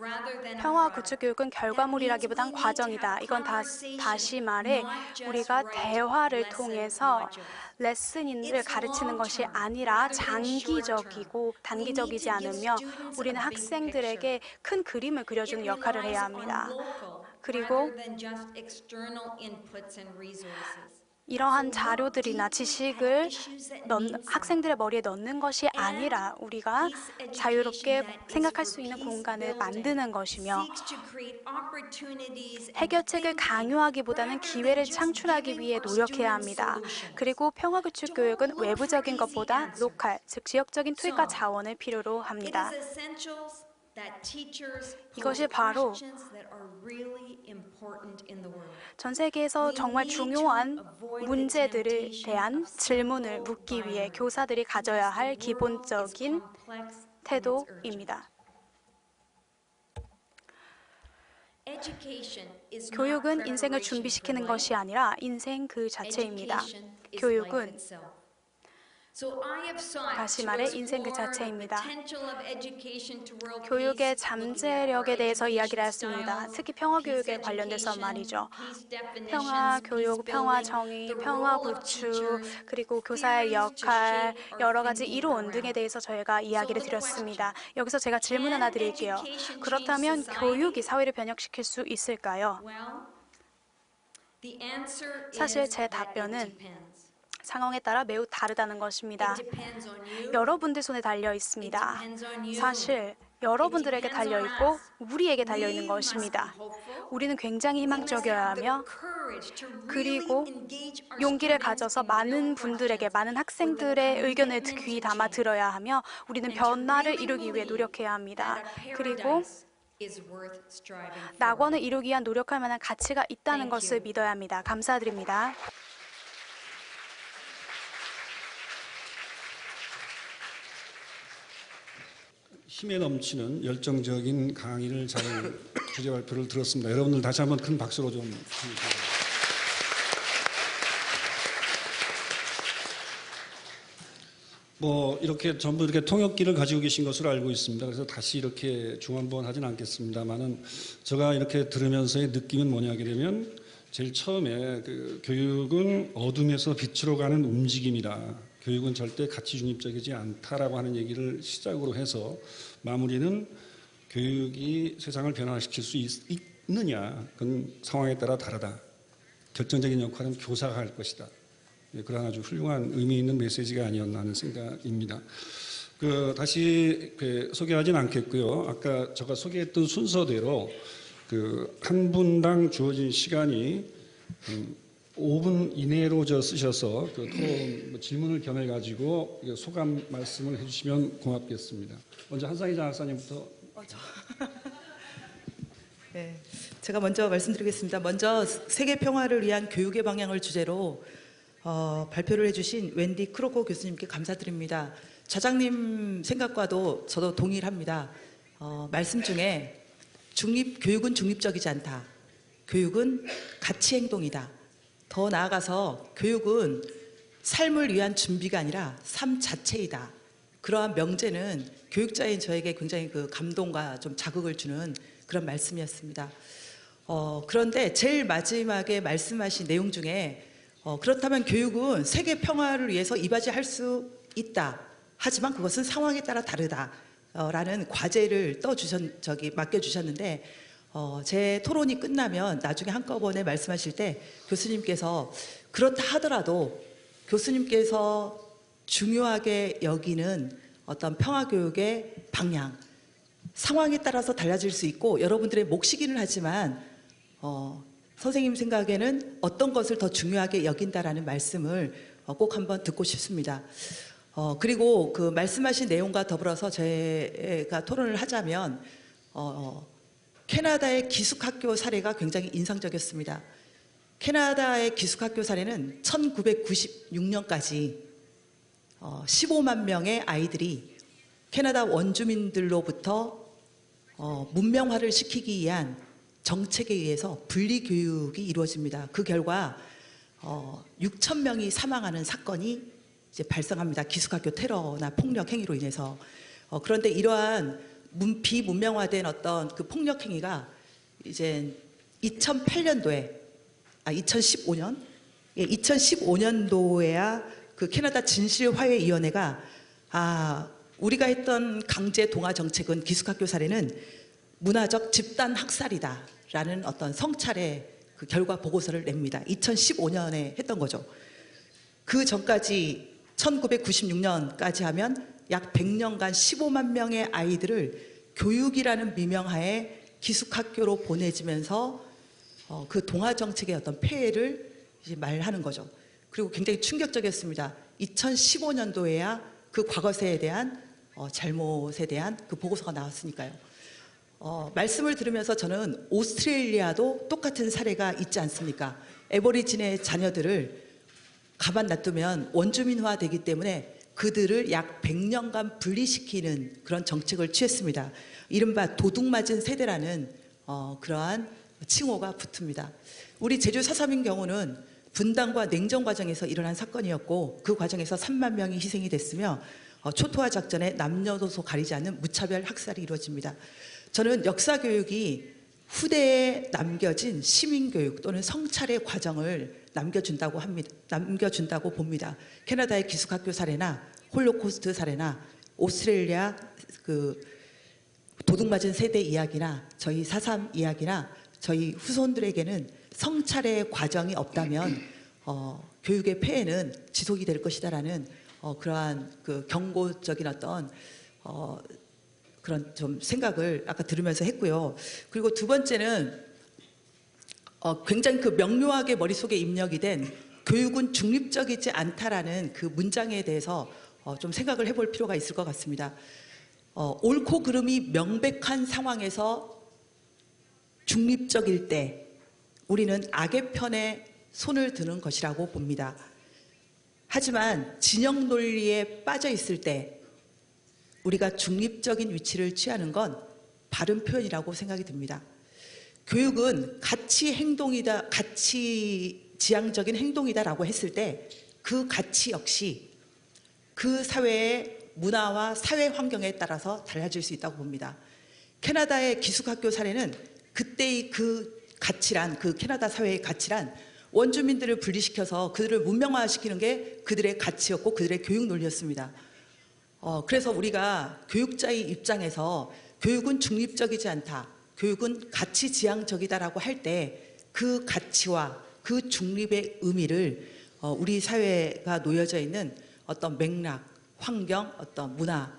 rather than a 평화 product. 구축 교육은 결과물이라기보단 과정이다. 이건 다시 말해 우리가 대화를 통해서 레슨인을 가르치는 것이 아니라 장기적이고 단기적이지 않으며 우리는 학생들에게 큰 그림을 그려주는 역할을 해야 합니다. 그리고 이러한 자료들이나 지식을 학생들의 머리에 넣는 것이 아니라 우리가 자유롭게 생각할 수 있는 공간을 만드는 것이며 해결책을 강요하기보다는 기회를 창출하기 위해 노력해야 합니다. 그리고 평화구축 교육은 외부적인 것보다 로컬, 즉 지역적인 투입과 자원을 필요로 합니다. 이것이 바로 전 세계에서 정말 중요한 문제들에 대한 질문을 묻기 위해 교사들이 가져야 할 기본적인 태도입니다. 교육은 인생을 준비시키는 것이 아니라 인생 그 자체입니다. 교육은 다시 말해 인생 그 자체입니다. 교육의 잠재력에 대해서 이야기를 했습니다. 특히 평화교육에 관련돼서 말이죠. 평화교육, 평화정의, 평화구축, 그리고 교사의 역할, 여러 가지 이론 등에 대해서 저희가 이야기를 드렸습니다. 여기서 제가 질문 하나 드릴게요. 그렇다면 교육이 사회를 변혁시킬 수 있을까요? 사실 제 답변은 상황에 따라 매우 다르다는 것입니다. 여러분들 손에 달려 있습니다. 사실 여러분들에게 달려 있고 우리에게 달려 있는 것입니다. 우리는 굉장히 희망적이어야 하며 그리고 용기를 가져서 많은 분들에게, 많은 학생들의 의견을 귀 담아 들어야 하며 우리는 변화를 이루기 위해 노력해야 합니다. 그리고 낙원을 이루기 위한 노력할 만한 가치가 있다는 것을 믿어야 합니다. 감사드립니다. 힘에 넘치는 열정적인 강의를 잘 주제 발표를 들었습니다. 여러분들 다시 한번 큰 박수로 좀 주세요. 이렇게 전부 이렇게 통역기를 가지고 계신 것으로 알고 있습니다. 그래서 다시 이렇게 중한번 하진 않겠습니다만은 제가 이렇게 들으면서의 느낌은 뭐냐게 되면 제일 처음에 그 교육은 어둠에서 빛으로 가는 움직임이다. 교육은 절대 가치 중립적이지 않다라고 하는 얘기를 시작으로 해서 마무리는 교육이 세상을 변화시킬 수 있느냐, 그건 상황에 따라 다르다. 결정적인 역할은 교사가 할 것이다. 그런 아주 훌륭한 의미 있는 메시지가 아니었나 하는 생각입니다. 다시 소개하진 않겠고요. 아까 제가 소개했던 순서대로 한 분당 주어진 시간이 5분 이내로 쓰셔서 토론 질문을 겸해가지고 소감 말씀을 해주시면 고맙겠습니다. 먼저 한상희 장학사님부터. 네, 제가 먼저 말씀드리겠습니다. 먼저 세계 평화를 위한 교육의 방향을 주제로 발표를 해주신 웬디 크로코 교수님께 감사드립니다. 차장님 생각과도 저도 동일합니다. 말씀 중에 교육은 중립적이지 않다. 교육은 가치 행동이다. 더 나아가서 교육은 삶을 위한 준비가 아니라 삶 자체이다. 그러한 명제는 교육자인 저에게 굉장히 감동과 좀 자극을 주는 그런 말씀이었습니다. 그런데 제일 마지막에 말씀하신 내용 중에 그렇다면 교육은 세계 평화를 위해서 이바지할 수 있다. 하지만 그것은 상황에 따라 다르다. 라는 과제를 맡겨주셨는데 제 토론이 끝나면 나중에 한꺼번에 말씀하실 때 교수님께서 그렇다 하더라도 교수님께서 중요하게 여기는 어떤 평화교육의 방향, 상황에 따라서 달라질 수 있고 여러분들의 몫이기는 하지만 선생님 생각에는 어떤 것을 더 중요하게 여긴다라는 말씀을 꼭 한번 듣고 싶습니다. 그리고 그 말씀하신 내용과 더불어서 제가 토론을 하자면 캐나다의 기숙학교 사례가 굉장히 인상적이었습니다. 캐나다의 기숙학교 사례는 1996년까지 15만 명의 아이들이 캐나다 원주민들로부터 문명화를 시키기 위한 정책에 의해서 분리 교육이 이루어집니다. 그 결과 6천 명이 사망하는 사건이 이제 발생합니다. 기숙학교 테러나 폭력 행위로 인해서. 그런데 이러한 비문명화된 어떤 그 폭력 행위가 이제 2015년, 2015년도에야 그 캐나다 진실화해위원회가 우리가 했던 강제 동화 정책은 기숙학교 사례는 문화적 집단 학살이다라는 어떤 성찰의 그 결과 보고서를 냅니다. 2015년에 했던 거죠. 그 전까지 1996년까지 하면 약 100년간 15만 명의 아이들을 교육이라는 미명하에 기숙학교로 보내지면서 그 동화 정책의 어떤 폐해를 이제 말하는 거죠. 그리고 굉장히 충격적이었습니다. 2015년도에야 그 과거세에 대한 잘못에 대한 그 보고서가 나왔으니까요. 말씀을 들으면서 저는 오스트레일리아도 똑같은 사례가 있지 않습니까? 애버리진의 자녀들을 가만 놔두면 원주민화 되기 때문에 그들을 약 100년간 분리시키는 그런 정책을 취했습니다. 이른바 도둑맞은 세대라는 그러한 칭호가 붙습니다. 우리 제주 4.3인 경우는 분단과 냉전 과정에서 일어난 사건이었고 그 과정에서 3만 명이 희생이 됐으며 초토화 작전에 남녀노소 가리지 않는 무차별 학살이 이루어집니다. 저는 역사 교육이 후대에 남겨진 시민 교육 또는 성찰의 과정을 남겨준다고 봅니다. 캐나다의 기숙학교 사례나 홀로코스트 사례나 오스트레일리아 그 도둑맞은 세대 이야기나 저희 4.3 이야기나 저희 후손들에게는 성찰의 과정이 없다면 교육의 폐해는 지속이 될 것이다라는 그러한 그 경고적인 어떤 그런 좀 생각을 아까 들으면서 했고요. 그리고 두 번째는 굉장히 그 명료하게 머릿속에 입력이 된 교육은 중립적이지 않다라는 그 문장에 대해서 좀 생각을 해볼 필요가 있을 것 같습니다. 옳고 그름이 명백한 상황에서 중립적일 때 우리는 악의 편에 손을 드는 것이라고 봅니다. 하지만 진영 논리에 빠져 있을 때 우리가 중립적인 위치를 취하는 건 바른 표현이라고 생각이 듭니다. 교육은 가치 행동이다, 가치 지향적인 행동이다라고 했을 때 그 가치 역시 그 사회의 문화와 사회 환경에 따라서 달라질 수 있다고 봅니다. 캐나다의 기숙학교 사례는 그때의 그 가치란, 그 캐나다 사회의 가치란 원주민들을 분리시켜서 그들을 문명화시키는 게 그들의 가치였고 그들의 교육 논리였습니다. 그래서 우리가 교육자의 입장에서 교육은 중립적이지 않다, 교육은 가치 지향적이다라고 할 때 그 가치와 그 중립의 의미를 우리 사회가 놓여져 있는 어떤 맥락, 환경, 어떤 문화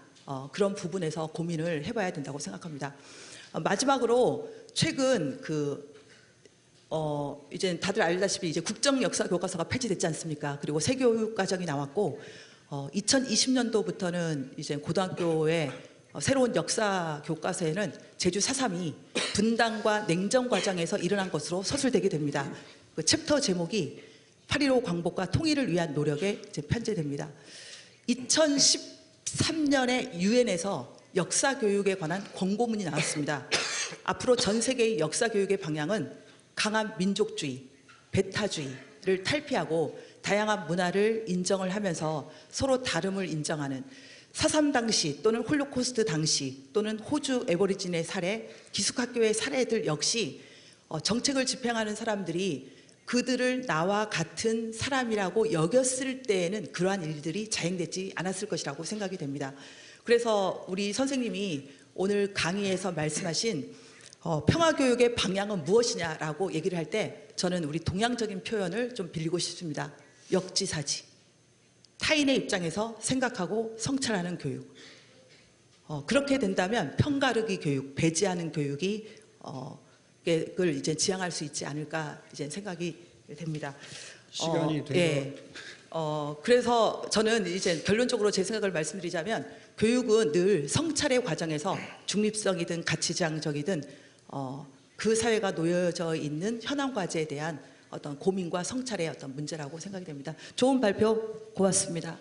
그런 부분에서 고민을 해봐야 된다고 생각합니다. 마지막으로 최근 이제 다들 알다시피 이제 국정역사 교과서가 폐지됐지 않습니까? 그리고 새교육 과정이 나왔고 2020년도부터는 이제 고등학교에 새로운 역사 교과서에는 제주 4.3이 분단과 냉전 과정에서 일어난 것으로 서술되게 됩니다. 그 챕터 제목이 8.15 광복과 통일을 위한 노력에 이제 편제됩니다. 2013년에 유엔에서 역사 교육에 관한 권고문이 나왔습니다. 앞으로 전 세계의 역사 교육의 방향은 강한 민족주의, 배타주의를 탈피하고 다양한 문화를 인정을 하면서 서로 다름을 인정하는 4.3 당시 또는 홀로코스트 당시 또는 호주 애버리진의 사례, 기숙학교의 사례들 역시 정책을 집행하는 사람들이 그들을 나와 같은 사람이라고 여겼을 때에는 그러한 일들이 자행되지 않았을 것이라고 생각이 됩니다. 그래서 우리 선생님이 오늘 강의에서 말씀하신 평화교육의 방향은 무엇이냐라고 얘기를 할 때 저는 우리 동양적인 표현을 좀 빌리고 싶습니다. 역지사지. 타인의 입장에서 생각하고 성찰하는 교육. 그렇게 된다면 편가르기 교육, 배제하는 교육이 그걸 이제 지향할 수 있지 않을까 이제 생각이 됩니다. 시간이 돼서 예. 그래서 저는 이제 결론적으로 제 생각을 말씀드리자면 교육은 늘 성찰의 과정에서 중립성이든 가치지향적이든 그 사회가 놓여져 있는 현황 과제에 대한 어떤 고민과 성찰의 어떤 문제라고 생각이 됩니다. 좋은 발표 고맙습니다.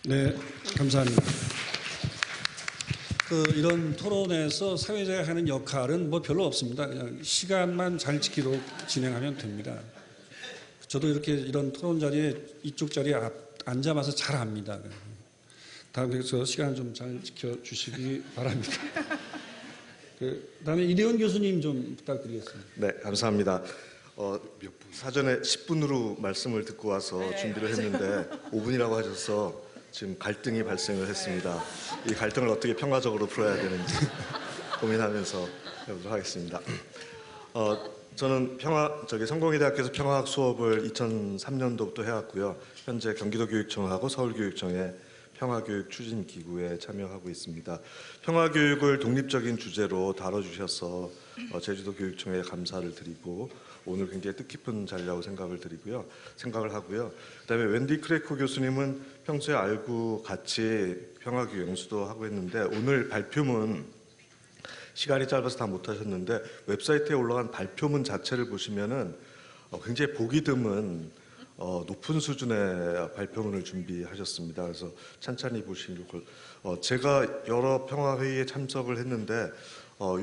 네, 감사합니다. 이런 토론에서 사회자가 하는 역할은 뭐 별로 없습니다. 그냥 시간만 잘 지키도록 진행하면 됩니다. 저도 이런 토론 자리에 이쪽 자리에 앉아봐서 잘 압니다. 다음에서 시간 좀 잘 지켜주시기 바랍니다. 그다음에 이대원 교수님 좀 부탁드리겠습니다. 네, 감사합니다. 사전에 10분으로 말씀을 듣고 와서 준비를 했는데 5분이라고 하셔서 지금 갈등이 발생을 했습니다. 이 갈등을 어떻게 평화적으로 풀어야 되는지 고민하면서 해보도록 하겠습니다. 저는 성공회대학교에서 평화학 수업을 2003년도부터 해왔고요. 현재 경기도교육청하고 서울교육청의 평화교육 추진기구에 참여하고 있습니다. 평화교육을 독립적인 주제로 다뤄주셔서 제주도교육청에 감사를 드리고 오늘 굉장히 뜻깊은 자리라고 생각을 하고요. 그다음에 웬디 크래코 교수님은 평소에 알고 같이 평화교육 연수도 하고 했는데 오늘 발표문 시간이 짧아서 다 못하셨는데 웹사이트에 올라간 발표문 자체를 보시면은 굉장히 보기 드문 높은 수준의 발표문을 준비하셨습니다. 그래서 찬찬히 보시는 걸 제가 여러 평화회의에 참석을 했는데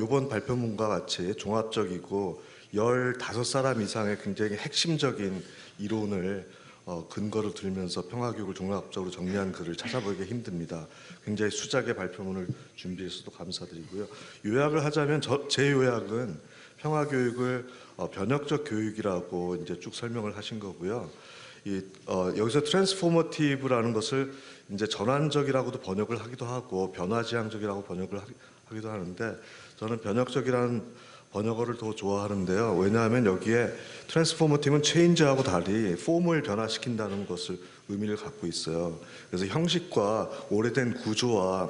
이번 발표문과 같이 종합적이고 15사람 이상의 굉장히 핵심적인 이론을 근거로 들면서 평화교육을 종합적으로 정리한 글을 찾아보기가 힘듭니다. 굉장히 수작의 발표문을 준비해서도 감사드리고요. 요약을 하자면 제 요약은 평화교육을 변혁적 교육이라고 이제 쭉 설명을 하신 거고요. 여기서 트랜스포머티브라는 것을 이제 전환적이라고도 번역을 하기도 하고 변화지향적이라고 번역을 하기도 하는데 저는 변혁적이라는 번역어를 더 좋아하는데요. 왜냐하면 여기에 트랜스포머티브는 체인지하고 달리 폼을 변화시킨다는 것을 의미를 갖고 있어요. 그래서 형식과 오래된 구조와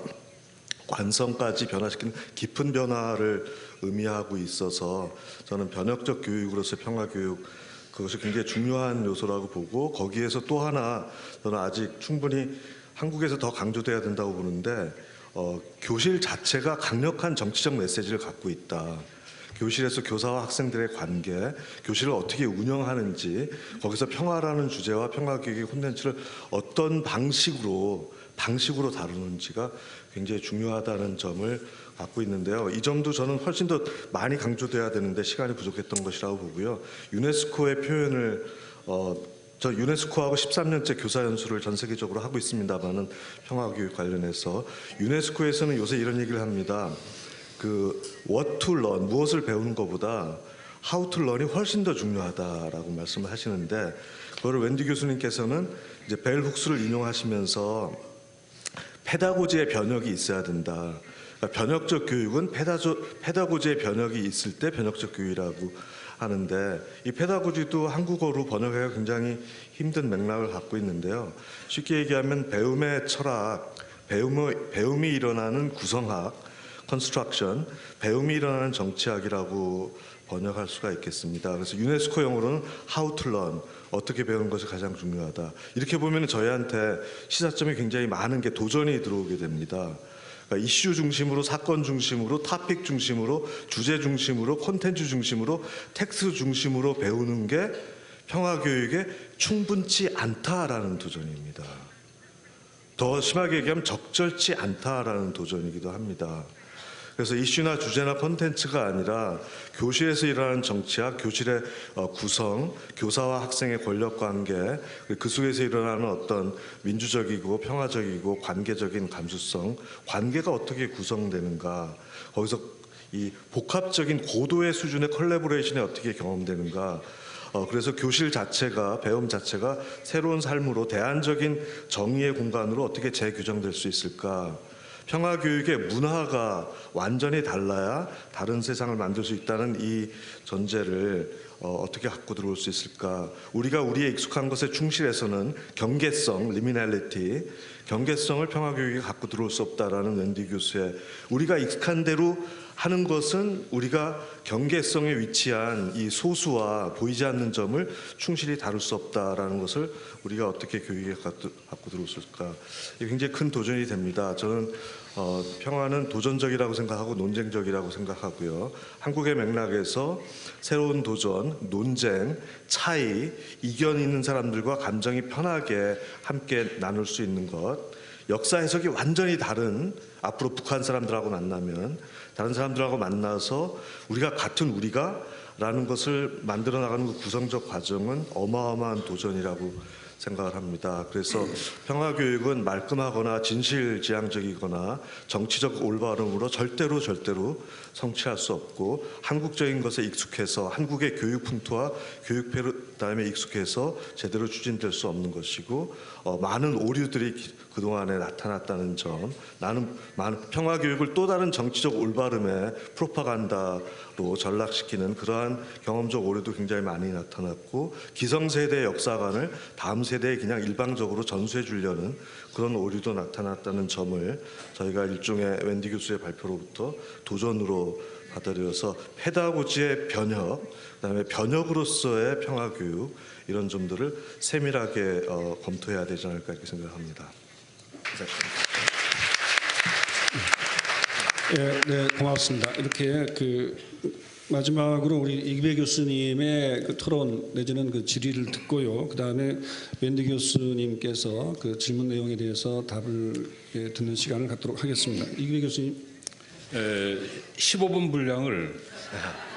관성까지 변화시키는 깊은 변화를 의미하고 있어서 저는 변혁적 교육으로서의 평화교육 그것이 굉장히 중요한 요소라고 보고 거기에서 또 하나 저는 아직 충분히 한국에서 더 강조돼야 된다고 보는데 교실 자체가 강력한 정치적 메시지를 갖고 있다. 교실에서 교사와 학생들의 관계, 교실을 어떻게 운영하는지 거기서 평화라는 주제와 평화교육의 콘텐츠를 어떤 방식으로 다루는지가 굉장히 중요하다는 점을 갖고 있는데요. 이 점도 저는 훨씬 더 많이 강조돼야 되는데 시간이 부족했던 것이라고 보고요. 유네스코의 표현을 저 유네스코하고 13년째 교사 연수를 전 세계적으로 하고 있습니다만은 평화교육 관련해서 유네스코에서는 요새 이런 얘기를 합니다. what to learn, 무엇을 배우는 것보다 how to learn이 훨씬 더 중요하다라고 말씀을 하시는데 그거를 웬디 교수님께서는 이제 벨 훅스를 인용하시면서 페다고지의 변혁이 있어야 된다. 그러니까 변혁적 교육은 페다고지의 변혁이 있을 때 변혁적 교육이라고 하는데 이 페다고지도 한국어로 번역하기가 굉장히 힘든 맥락을 갖고 있는데요. 쉽게 얘기하면 배움의 철학, 배움이 일어나는 구성학, 컨스트럭션, 배움이 일어나는 정치학이라고 번역할 수가 있겠습니다. 그래서 유네스코 용어로는 how to learn, 어떻게 배우는 것이 가장 중요하다. 이렇게 보면 저희한테 시사점이 굉장히 많은 게 도전이 들어오게 됩니다. 그러니까 이슈 중심으로, 사건 중심으로, 토픽 중심으로, 주제 중심으로, 콘텐츠 중심으로, 텍스트 중심으로 배우는 게 평화교육에 충분치 않다라는 도전입니다. 더 심하게 얘기하면 적절치 않다라는 도전이기도 합니다. 그래서 이슈나 주제나 콘텐츠가 아니라 교실에서 일어나는 정치학, 교실의 구성, 교사와 학생의 권력관계, 그 속에서 일어나는 어떤 민주적이고 평화적이고 관계적인 감수성, 관계가 어떻게 구성되는가, 거기서 이 복합적인 고도의 수준의 컬래버레이션이 어떻게 경험되는가, 그래서 교실 자체가, 배움 자체가 새로운 삶으로 대안적인 정의의 공간으로 어떻게 재규정될 수 있을까. 평화교육의 문화가 완전히 달라야 다른 세상을 만들 수 있다는 이 전제를 어떻게 갖고 들어올 수 있을까. 우리가 우리의 익숙한 것에 충실해서는 경계성, 리미널리티, 경계성을 평화교육에 갖고 들어올 수 없다라는 웬디 교수의 우리가 익숙한 대로 하는 것은 우리가 경계성에 위치한 이 소수와 보이지 않는 점을 충실히 다룰 수 없다라는 것을 우리가 어떻게 교육에 갖고 들어올 수 있을까. 이게 굉장히 큰 도전이 됩니다. 저는 평화는 도전적이라고 생각하고 논쟁적이라고 생각하고요. 한국의 맥락에서 새로운 도전, 논쟁, 차이, 이견 있는 사람들과 감정이 편하게 함께 나눌 수 있는 것, 역사 해석이 완전히 다른 앞으로 북한 사람들하고 만나면 다른 사람들하고 만나서 우리가 같은 우리가라는 것을 만들어 나가는 그 구성적 과정은 어마어마한 도전이라고 생각을 합니다. 그래서 평화교육은 말끔하거나 진실지향적이거나 정치적 올바름으로 절대로 성취할 수 없고 한국적인 것에 익숙해서 한국의 교육 풍토와 교육 패러다임에 익숙해서 제대로 추진될 수 없는 것이고 많은 오류들이 그동안에 나타났다는 점, 나는 평화교육을 또 다른 정치적 올바름의 프로파간다로 전락시키는 그러한 경험적 오류도 굉장히 많이 나타났고 기성세대의 역사관을 다음 세대에 그냥 일방적으로 전수해 주려는 그런 오류도 나타났다는 점을 저희가 일종의 웬디 교수의 발표로부터 도전으로 받아들여서 페다고지의 변혁, 그다음에 변혁으로서의 평화교육 이런 점들을 세밀하게 검토해야 되지 않을까 이렇게 생각합니다. 네, 고맙습니다. 이렇게 마지막으로 우리 이기배 교수님의 그 토론 내지는 그 질의를 듣고요. 그 다음에 웬디 교수님께서 그 질문 내용에 대해서 답을 듣는 시간을 갖도록 하겠습니다. 이기배 교수님. 15분 분량을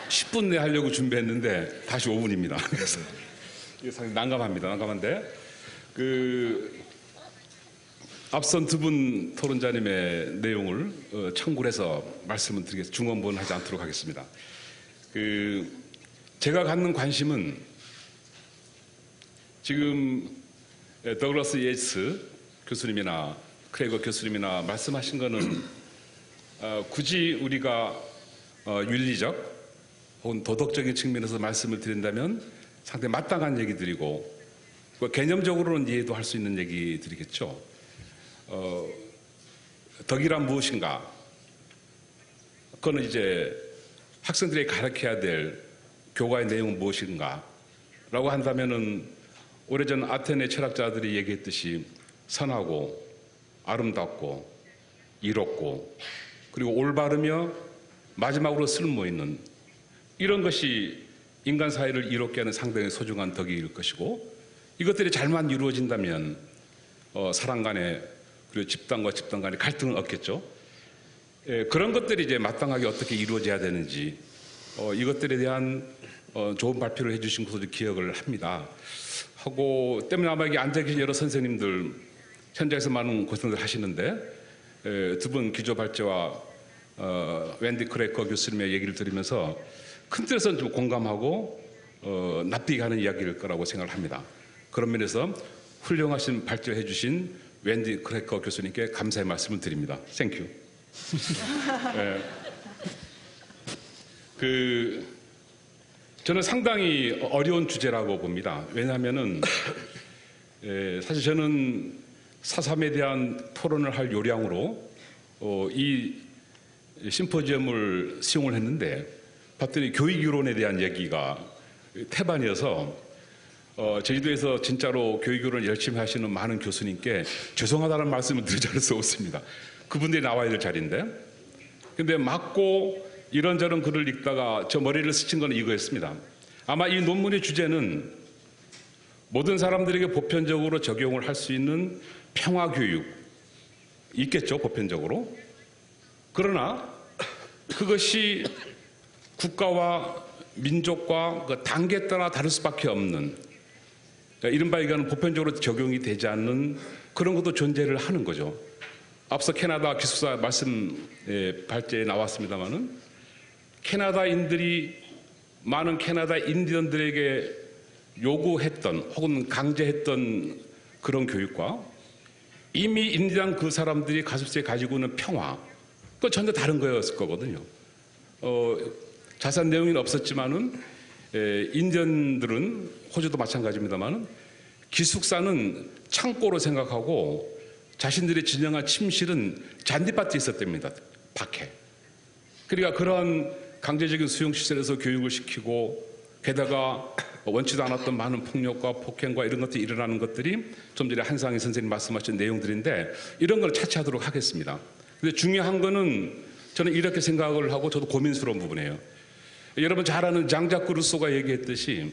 10분 내에 하려고 준비했는데 다시 5분입니다. 그래서 이게 상당히 난감한데 앞선 두 분 토론자님의 내용을 참고를 해서 말씀을 드리겠습니다. 중언부언하지 않도록 하겠습니다. 제가 갖는 관심은 지금 더글라스 예이츠 교수님이나 크레이거 교수님이나 말씀하신 거는 굳이 우리가 윤리적 혹은 도덕적인 측면에서 말씀을 드린다면 상당히 마땅한 얘기들이고 개념적으로는 이해도 할 수 있는 얘기들이겠죠. 덕이란 무엇인가? 그거는 이제 학생들이 가르쳐야 될 교과의 내용은 무엇인가? 라고 한다면은 오래전 아테네 철학자들이 얘기했듯이 선하고 아름답고 이롭고 그리고 올바르며 마지막으로 쓸모 있는 이런 것이 인간 사회를 이롭게 하는 상당히 소중한 덕일 것이고 이것들이 잘만 이루어진다면 사람 간에 그리고 집단과 집단 간의 갈등은 없겠죠. 그런 것들이 이제 마땅하게 어떻게 이루어져야 되는지 이것들에 대한 좋은 발표를 해주신 것으로 기억을 합니다. 하고 때문에 아마 여기 앉아 계신 여러 선생님들 현장에서 많은 고생들 하시는데 두 분 기조 발제와 웬디 크레이커 교수님의 얘기를 들으면서 큰 틀에서는 좀 공감하고 납득하는 이야기일 거라고 생각을 합니다. 그런 면에서 훌륭하신 발제를 해주신 웬디 크레이커 교수님께 감사의 말씀을 드립니다. 땡큐. 저는 상당히 어려운 주제라고 봅니다. 왜냐하면은 사실 저는 4.3에 대한 토론을 할 요량으로 이 심포지엄을 수용을 했는데 봤더니 교육이론에 대한 얘기가 태반이어서 제주도에서 진짜로 교육이론을 열심히 하시는 많은 교수님께 죄송하다는 말씀을 드리지 않을 수 없습니다. 그분들이 나와야 될 자리인데 근데 맞고 이런저런 글을 읽다가 저 머리를 스친 건 이거였습니다. 아마 이 논문의 주제는 모든 사람들에게 보편적으로 적용을 할 수 있는 평화교육 있겠죠, 보편적으로. 그러나 그것이 국가와 민족과 그 단계에 따라 다를 수밖에 없는 이른바 이거는 보편적으로 적용이 되지 않는 그런 것도 존재를 하는 거죠. 앞서 캐나다 기숙사 말씀 발제에 나왔습니다마는 캐나다인들이 많은 캐나다 인디언들에게 요구했던 혹은 강제했던 그런 교육과 이미 인디언 그 사람들이 가슴속에 가지고 있는 평화 그건 전혀 다른 거였을 거거든요. 자세한 내용은 없었지만은 인디언들은 호주도 마찬가지입니다만은 기숙사는 창고로 생각하고 자신들이 진영한 침실은 잔디밭에 있었답니다. 밖에. 그러니까 그러한 강제적인 수용시설에서 교육을 시키고 게다가 원치도 않았던 많은 폭력과 폭행과 이런 것들이 일어나는 것들이 좀 전에 한상희 선생님 말씀하신 내용들인데 이런 걸 차치하도록 하겠습니다. 근데 중요한 거는 저는 이렇게 생각을 하고 저도 고민스러운 부분이에요. 여러분 잘 아는 장자크 루소가 얘기했듯이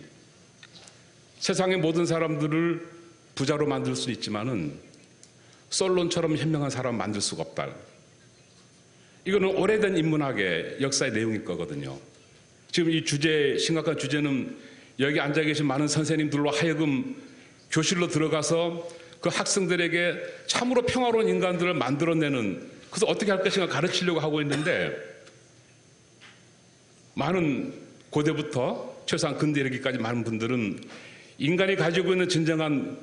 세상의 모든 사람들을 부자로 만들 수 있지만은 솔론처럼 현명한 사람 만들 수가 없다. 이거는 오래된 인문학의 역사의 내용일 거거든요. 지금 이 주제, 심각한 주제는 여기 앉아 계신 많은 선생님들로 하여금 교실로 들어가서 그 학생들에게 참으로 평화로운 인간들을 만들어내는, 그래서 어떻게 할 것인가 가르치려고 하고 있는데, 많은 고대부터 최소한 근대 이르기까지 많은 분들은 인간이 가지고 있는 진정한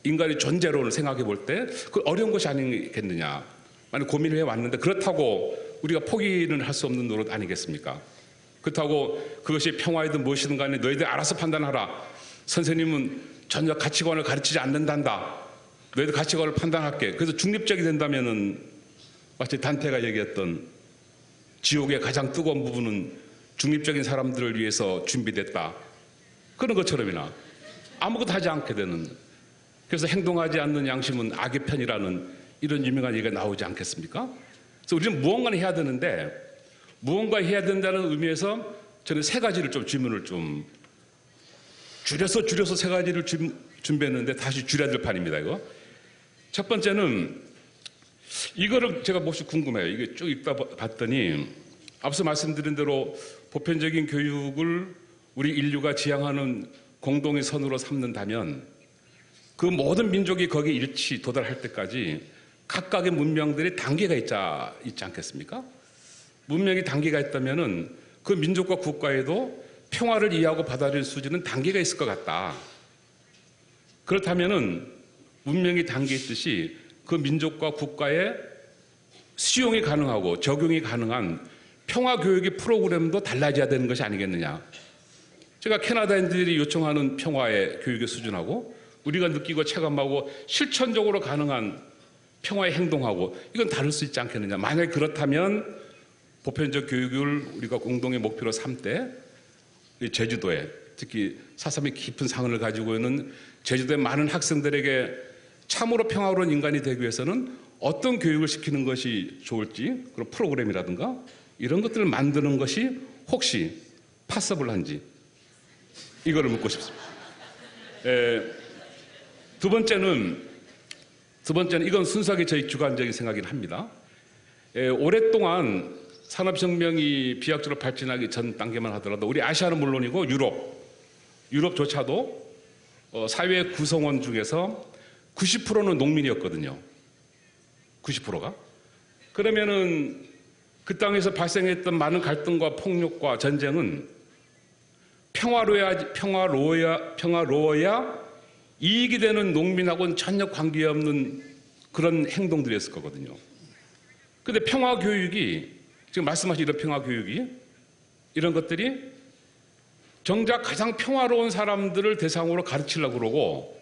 인간의 존재론을 생각해 볼 때 그 어려운 것이 아니겠느냐 많이 고민을 해왔는데, 그렇다고 우리가 포기는 할 수 없는 노릇 아니겠습니까? 그렇다고 그것이 평화이든 무엇이든 간에 너희들 알아서 판단하라, 선생님은 전혀 가치관을 가르치지 않는단다, 너희들 가치관을 판단할게, 그래서 중립적이 된다면은 마치 단테가 얘기했던 지옥의 가장 뜨거운 부분은 중립적인 사람들을 위해서 준비됐다, 그런 것처럼이나 아무것도 하지 않게 되는, 그래서 행동하지 않는 양심은 악의 편이라는 이런 유명한 얘기가 나오지 않겠습니까? 그래서 우리는 무언가를 해야 되는데, 무언가 해야 된다는 의미에서 저는 세 가지를 좀 질문을 좀 줄여서 세 가지를 준비했는데 다시 줄여야 될 판입니다. 이거 첫 번째는 이거를 제가 몹시 궁금해요. 이게 쭉 읽다 봤더니 앞서 말씀드린 대로 보편적인 교육을 우리 인류가 지향하는 공동의 선으로 삼는다면 그 모든 민족이 거기에 일치 도달할 때까지 각각의 문명들이 단계가 있지 않겠습니까? 문명이 단계가 있다면은 그 민족과 국가에도 평화를 이해하고 받아들일 수준은 단계가 있을 것 같다. 그렇다면은 문명이 단계 있듯이 그 민족과 국가에 수용이 가능하고 적용이 가능한 평화 교육의 프로그램도 달라져야 되는 것이 아니겠느냐. 제가 캐나다인들이 요청하는 평화의 교육의 수준하고 우리가 느끼고 체감하고 실천적으로 가능한 평화의 행동하고 이건 다를 수 있지 않겠느냐. 만약에 그렇다면 보편적 교육을 우리가 공동의 목표로 삼때 제주도에, 특히 4.3의 깊은 상흔을 가지고 있는 제주도의 많은 학생들에게 참으로 평화로운 인간이 되기 위해서는 어떤 교육을 시키는 것이 좋을지, 그런 프로그램이라든가 이런 것들을 만드는 것이 혹시 파서블한지 이거를 묻고 싶습니다. 두 번째는 이건 순수하게 저희 주관적인 생각이긴 합니다. 오랫동안 산업혁명이 비약적으로 발전하기 전 단계만 하더라도 우리 아시아는 물론이고 유럽조차도 사회 구성원 중에서 90%는 농민이었거든요. 90%가. 그러면은 그 땅에서 발생했던 많은 갈등과 폭력과 전쟁은 평화로워야 이익이 되는 농민하고는 전혀 관계없는 그런 행동들이었을 거거든요. 그런데 평화교육이, 지금 말씀하신 이런 평화교육이, 이런 것들이 정작 가장 평화로운 사람들을 대상으로 가르치려고 그러고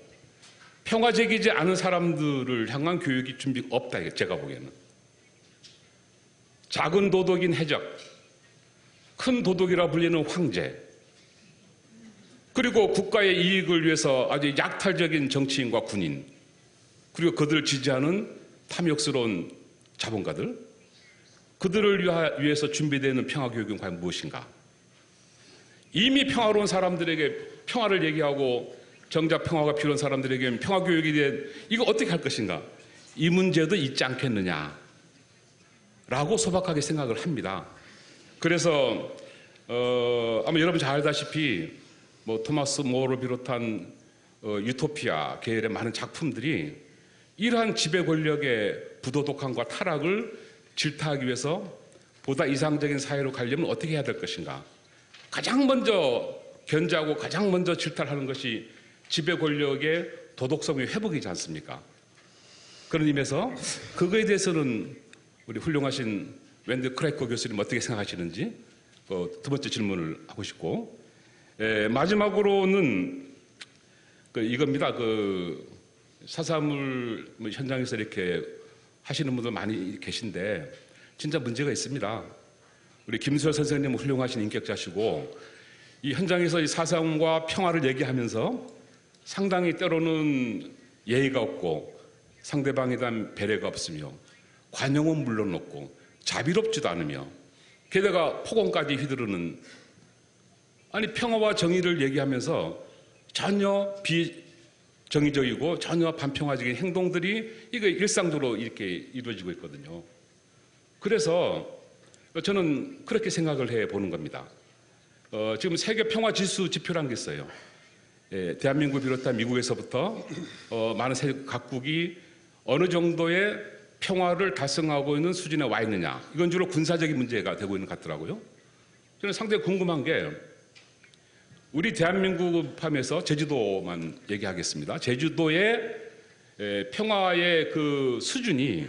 평화적이지 않은 사람들을 향한 교육이 준비가 없다, 제가 보기에는. 작은 도덕인 해적, 큰 도덕이라 불리는 황제, 그리고 국가의 이익을 위해서 아주 약탈적인 정치인과 군인, 그리고 그들을 지지하는 탐욕스러운 자본가들, 그들을 위해서 준비되는 평화교육은 과연 무엇인가? 이미 평화로운 사람들에게 평화를 얘기하고 정작 평화가 필요한 사람들에게는 평화교육에 대한 이거 어떻게 할 것인가? 이 문제도 있지 않겠느냐? 라고 소박하게 생각을 합니다. 그래서 아마 여러분 잘 알다시피 뭐 토마스 모어를 비롯한 유토피아 계열의 많은 작품들이 이러한 지배 권력의 부도덕함과 타락을 질타하기 위해서 보다 이상적인 사회로 가려면 어떻게 해야 될 것인가. 가장 먼저 견제하고 가장 먼저 질타를 하는 것이 지배 권력의 도덕성의 회복이지 않습니까? 그런 의미에서 그거에 대해서는 우리 훌륭하신 웬디 크래커 교수님 어떻게 생각하시는지 두 번째 질문을 하고 싶고, 마지막으로는 이겁니다. 사사물 현장에서 이렇게 하시는 분들 많이 계신데 진짜 문제가 있습니다. 우리 김수열 선생님은 훌륭하신 인격자시고 이 현장에서 이 사상과 평화를 얘기하면서 상당히 때로는 예의가 없고 상대방에 대한 배려가 없으며 관용은 물론 없고 자비롭지도 않으며 게다가 폭언까지 휘두르는, 아니 평화와 정의를 얘기하면서 전혀 비정의적이고 전혀 반평화적인 행동들이 이거 일상적으로 이렇게 이루어지고 있거든요. 그래서 저는 그렇게 생각을 해 보는 겁니다. 지금 세계 평화 지수 지표라는 게 있어요. 대한민국 비롯한 미국에서부터 많은 세계 각국이 어느 정도의 평화를 달성하고 있는 수준에 와 있느냐, 이건 주로 군사적인 문제가 되고 있는 것 같더라고요. 저는 상당히 궁금한 게 우리 대한민국을 포함해서 제주도만 얘기하겠습니다. 제주도의 평화의 그 수준이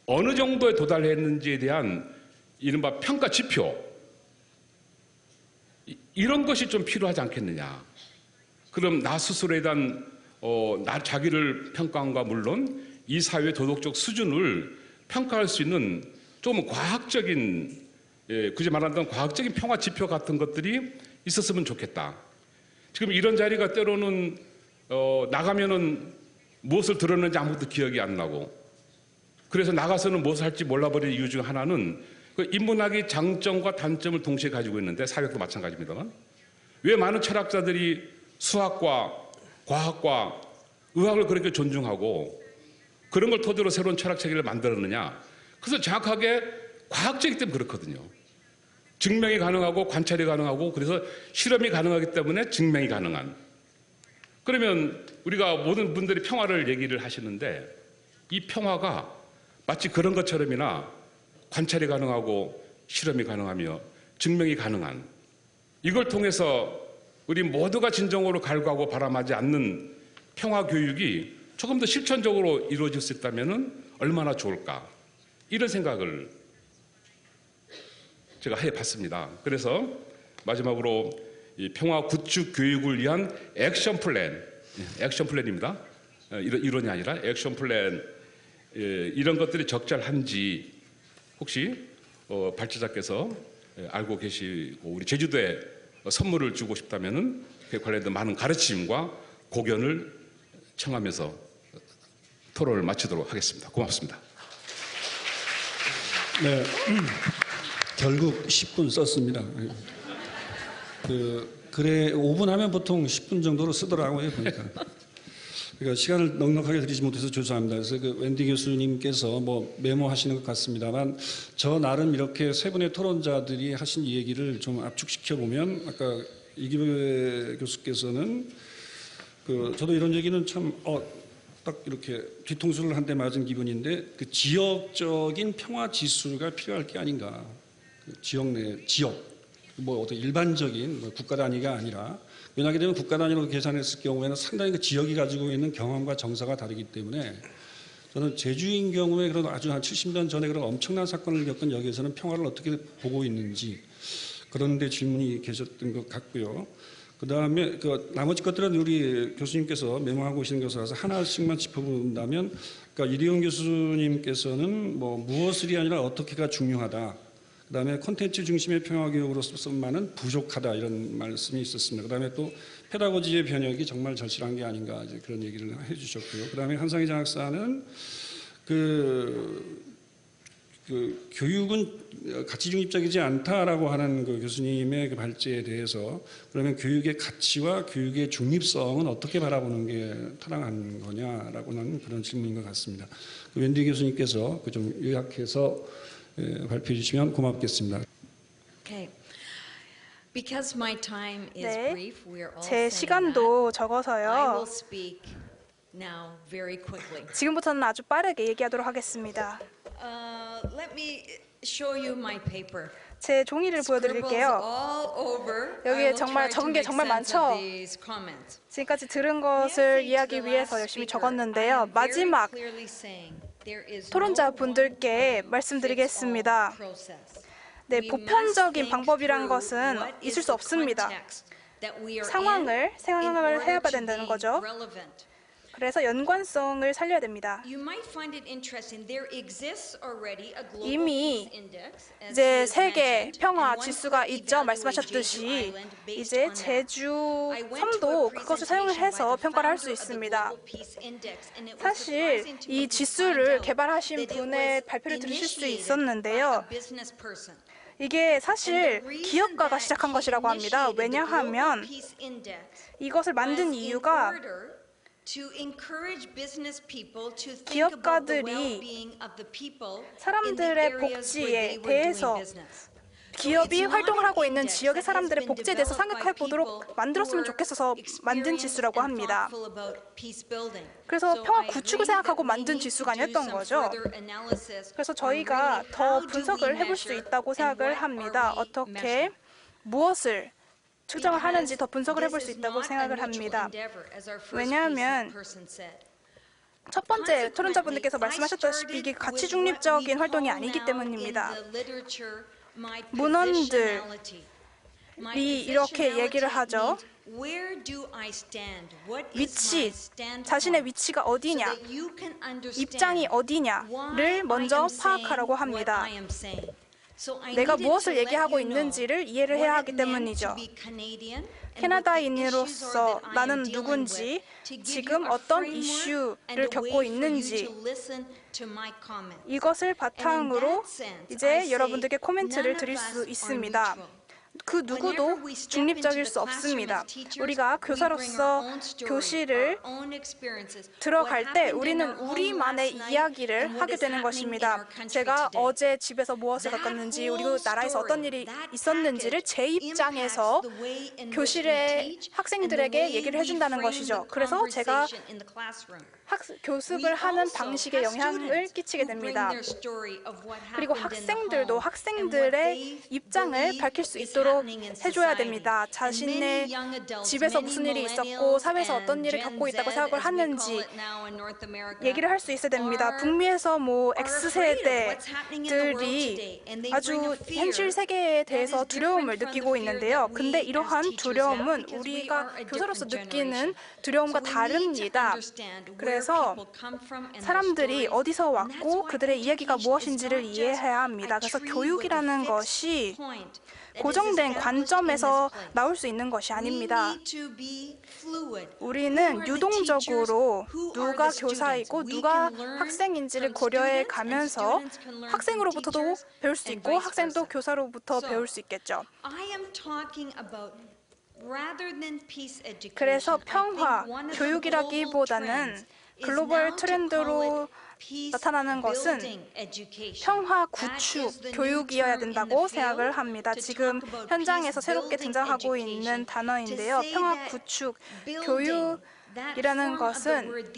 어느 정도에 도달했는지에 대한 이른바 평가 지표, 이런 것이 좀 필요하지 않겠느냐. 그럼 나 스스로에 대한 자기를 평가한 거 물론 이 사회의 도덕적 수준을 평가할 수 있는 좀 과학적인, 그제 말한다면 과학적인 평화 지표 같은 것들이 있었으면 좋겠다. 지금 이런 자리가 때로는 나가면은 무엇을 들었는지 아무것도 기억이 안 나고, 그래서 나가서는 무엇을 할지 몰라버리는 이유 중 하나는 그 인문학이 장점과 단점을 동시에 가지고 있는데, 사회학도 마찬가지입니다만, 왜 많은 철학자들이 수학과 과학과 의학을 그렇게 존중하고 그런 걸 토대로 새로운 철학 체계를 만들었느냐? 그래서 정확하게 과학적이기 때문에 그렇거든요. 증명이 가능하고 관찰이 가능하고, 그래서 실험이 가능하기 때문에 증명이 가능한. 그러면 우리가 모든 분들이 평화를 얘기를 하시는데, 이 평화가 마치 그런 것처럼이나 관찰이 가능하고 실험이 가능하며 증명이 가능한, 이걸 통해서 우리 모두가 진정으로 갈구하고 바람하지 않는 평화 교육이 조금 더 실천적으로 이루어질 수 있다면 얼마나 좋을까, 이런 생각을 제가 해봤습니다. 그래서 마지막으로 이 평화 구축 교육을 위한 액션 플랜입니다. 이론이 아니라 액션 플랜, 이런 것들이 적절한지 혹시 발제자께서 알고 계시고 우리 제주도에 선물을 주고 싶다면은 그에 관련된 많은 가르침과 고견을 청하면서 토론을 마치도록 하겠습니다. 고맙습니다. 네, 결국 10분 썼습니다. 글에 5분 하면 보통 10분 정도로 쓰더라고요, 보니까. 그러니까 시간을 넉넉하게 드리지 못해서 죄송합니다. 그래서 그 웬디 교수님께서 뭐 메모하시는 것 같습니다만, 저 나름 이렇게 세 분의 토론자들이 하신 이 얘기를 좀 압축시켜 보면, 아까 이기배 교수께서는 저도 이런 얘기는 참 딱 이렇게 뒤통수를 한 대 맞은 기분인데, 그 지역적인 평화 지수가 필요할 게 아닌가. 지역 내 지역, 뭐 어떤 일반적인 국가 단위가 아니라, 왜냐하게 되면 국가 단위로 계산했을 경우에는 상당히 그 지역이 가지고 있는 경험과 정서가 다르기 때문에, 저는 제주인 경우에 그런 아주 한 70년 전에 그런 엄청난 사건을 겪은 여기에서는 평화를 어떻게 보고 있는지, 그런 데 질문이 계셨던 것 같고요. 그 다음에 나머지 것들은 우리 교수님께서 메모하고 계시는 것이라서 하나씩만 짚어본다면, 그러니까 이리용 교수님께서는 뭐 무엇을이 아니라 어떻게가 중요하다. 그 다음에 콘텐츠 중심의 평화교육으로서만은 부족하다, 이런 말씀이 있었습니다. 그 다음에 또 페다고지의 변혁이 정말 절실한 게 아닌가, 이제 그런 얘기를 해주셨고요. 그 다음에 한상희 장학사는 교육은 가치 중립적이지 않다라고 하는 그 교수님의 그 발제에 대해서, 그러면 교육의 가치와 교육의 중립성은 어떻게 바라보는 게 타당한 거냐라고는 그런 질문인 것 같습니다. 웬디 교수님께서 좀 요약해서 발표해 주시면 고맙겠습니다. Okay. Because my time is 네, brief, we are all 제 saying 시간도 that. I will 적어서요. speak now very quickly. 지금부터는 아주 빠르게 얘기하도록 하겠습니다. Let me show you my paper. 제 종이를 보여드릴게요. All over. 여기에 I will 정말 try to 적은 게 make 정말 sense of 많죠? these comments. 지금까지 들은 것을 이해하기 위해서 열심히 적었는데요. 마지막 토론자 분들께 말씀드리겠습니다. 네, 보편적인 방법이란 것은 있을 수 없습니다. 상황을 해야 된다는 거죠. 그래서 연관성을 살려야 됩니다. You might find it interesting. There exists already a global 이미 peace index, as 이제 he has 세계 mentioned, 평화 and one 지수가 could 있죠. evaluate 말씀하셨듯이 Jeju Island based 이제 on that. 제주 I went to a 섬도 그것을 사용을 presentation 해서 by the 평가를 할 수 founder of the 있습니다. Global Peace Index, and it was 사실 surprising to me 이 to 지수를 find out 개발하신 that it 분의 was 발표를 들으실 수 initiated 있었는데요. by a business person. 이게 사실 기업가가 시작한 것이라고 합니다. 왜냐하면 이것을 만든 이유가 기업가들이 사람들의 복지에 대해서 기업이 활동을 하고 있는 지역의 사람들의 복지에 대해서 생각해 보도록 만들었으면 좋겠어서 만든 지수라고 합니다. 그래서 평화 구축을 생각하고 만든 지수가 아니었던 거죠. 그래서 저희가 더 분석을 해볼 수 있다고 생각을 합니다. 어떻게 무엇을 측정을 하는지 더 분석을 해볼 수 있다고 생각을 합니다. 왜냐하면 첫 번째 토론자분들께서 말씀하셨다시피 이게 가치 중립적인 활동이 아니기 때문입니다. 문헌들이 이렇게 얘기를 하죠. 위치, 자신의 위치가 어디냐, 입장이 어디냐를 먼저 파악하라고 합니다. 내가 무엇을 얘기하고 있는지를 이해를 해야 하기 때문이죠. 캐나다인으로서 나는 누군지, 지금 어떤 이슈를 겪고 있는지, 이것을 바탕으로 이제 여러분들께 코멘트를 드릴 수 있습니다. 그 누구도 중립적일 수 없습니다. 우리가 교사로서 교실을 들어갈 때 우리는 우리만의 이야기를 하게 되는 것입니다. 제가 어제 집에서 무엇을 겪었는지, 그리고 나라에서 어떤 일이 있었는지를 제 입장에서 교실의 학생들에게 얘기를 해준다는 것이죠. 그래서 제가 교습을 하는 방식에 영향을 끼치게 됩니다. 그리고 학생들도 학생들의 입장을 밝힐 수 있도록 해줘야 됩니다. 자신의 집에서 무슨 일이 있었고 사회에서 어떤 일을 겪고 있다고 생각을 하는지 얘기를 할 수 있어야 됩니다. 북미에서 뭐 X세대들이 아주 현실 세계에 대해서 두려움을 느끼고 있는데요. 근데 이러한 두려움은 우리가 교사로서 느끼는 두려움과 다릅니다. 그래서 사람들이 어디서 왔고 그들의 이야기가 무엇인지를 이해해야 합니다. 그래서 교육이라는 것이 고정된 관점에서 나올 수 있는 것이 아닙니다. 우리는 유동적으로 누가 교사이고 누가 학생인지를 고려해 가면서 학생으로부터도 배울 수 있고 학생도 교사로부터 배울 수 있겠죠. 그래서 평화 교육이라기보다는 글로벌 트렌드로 나타나는 것은 평화 구축 교육이어야 된다고 생각을 합니다. 지금 현장에서 새롭게 등장하고 있는 단어인데요. 평화 구축 교육이라는 것은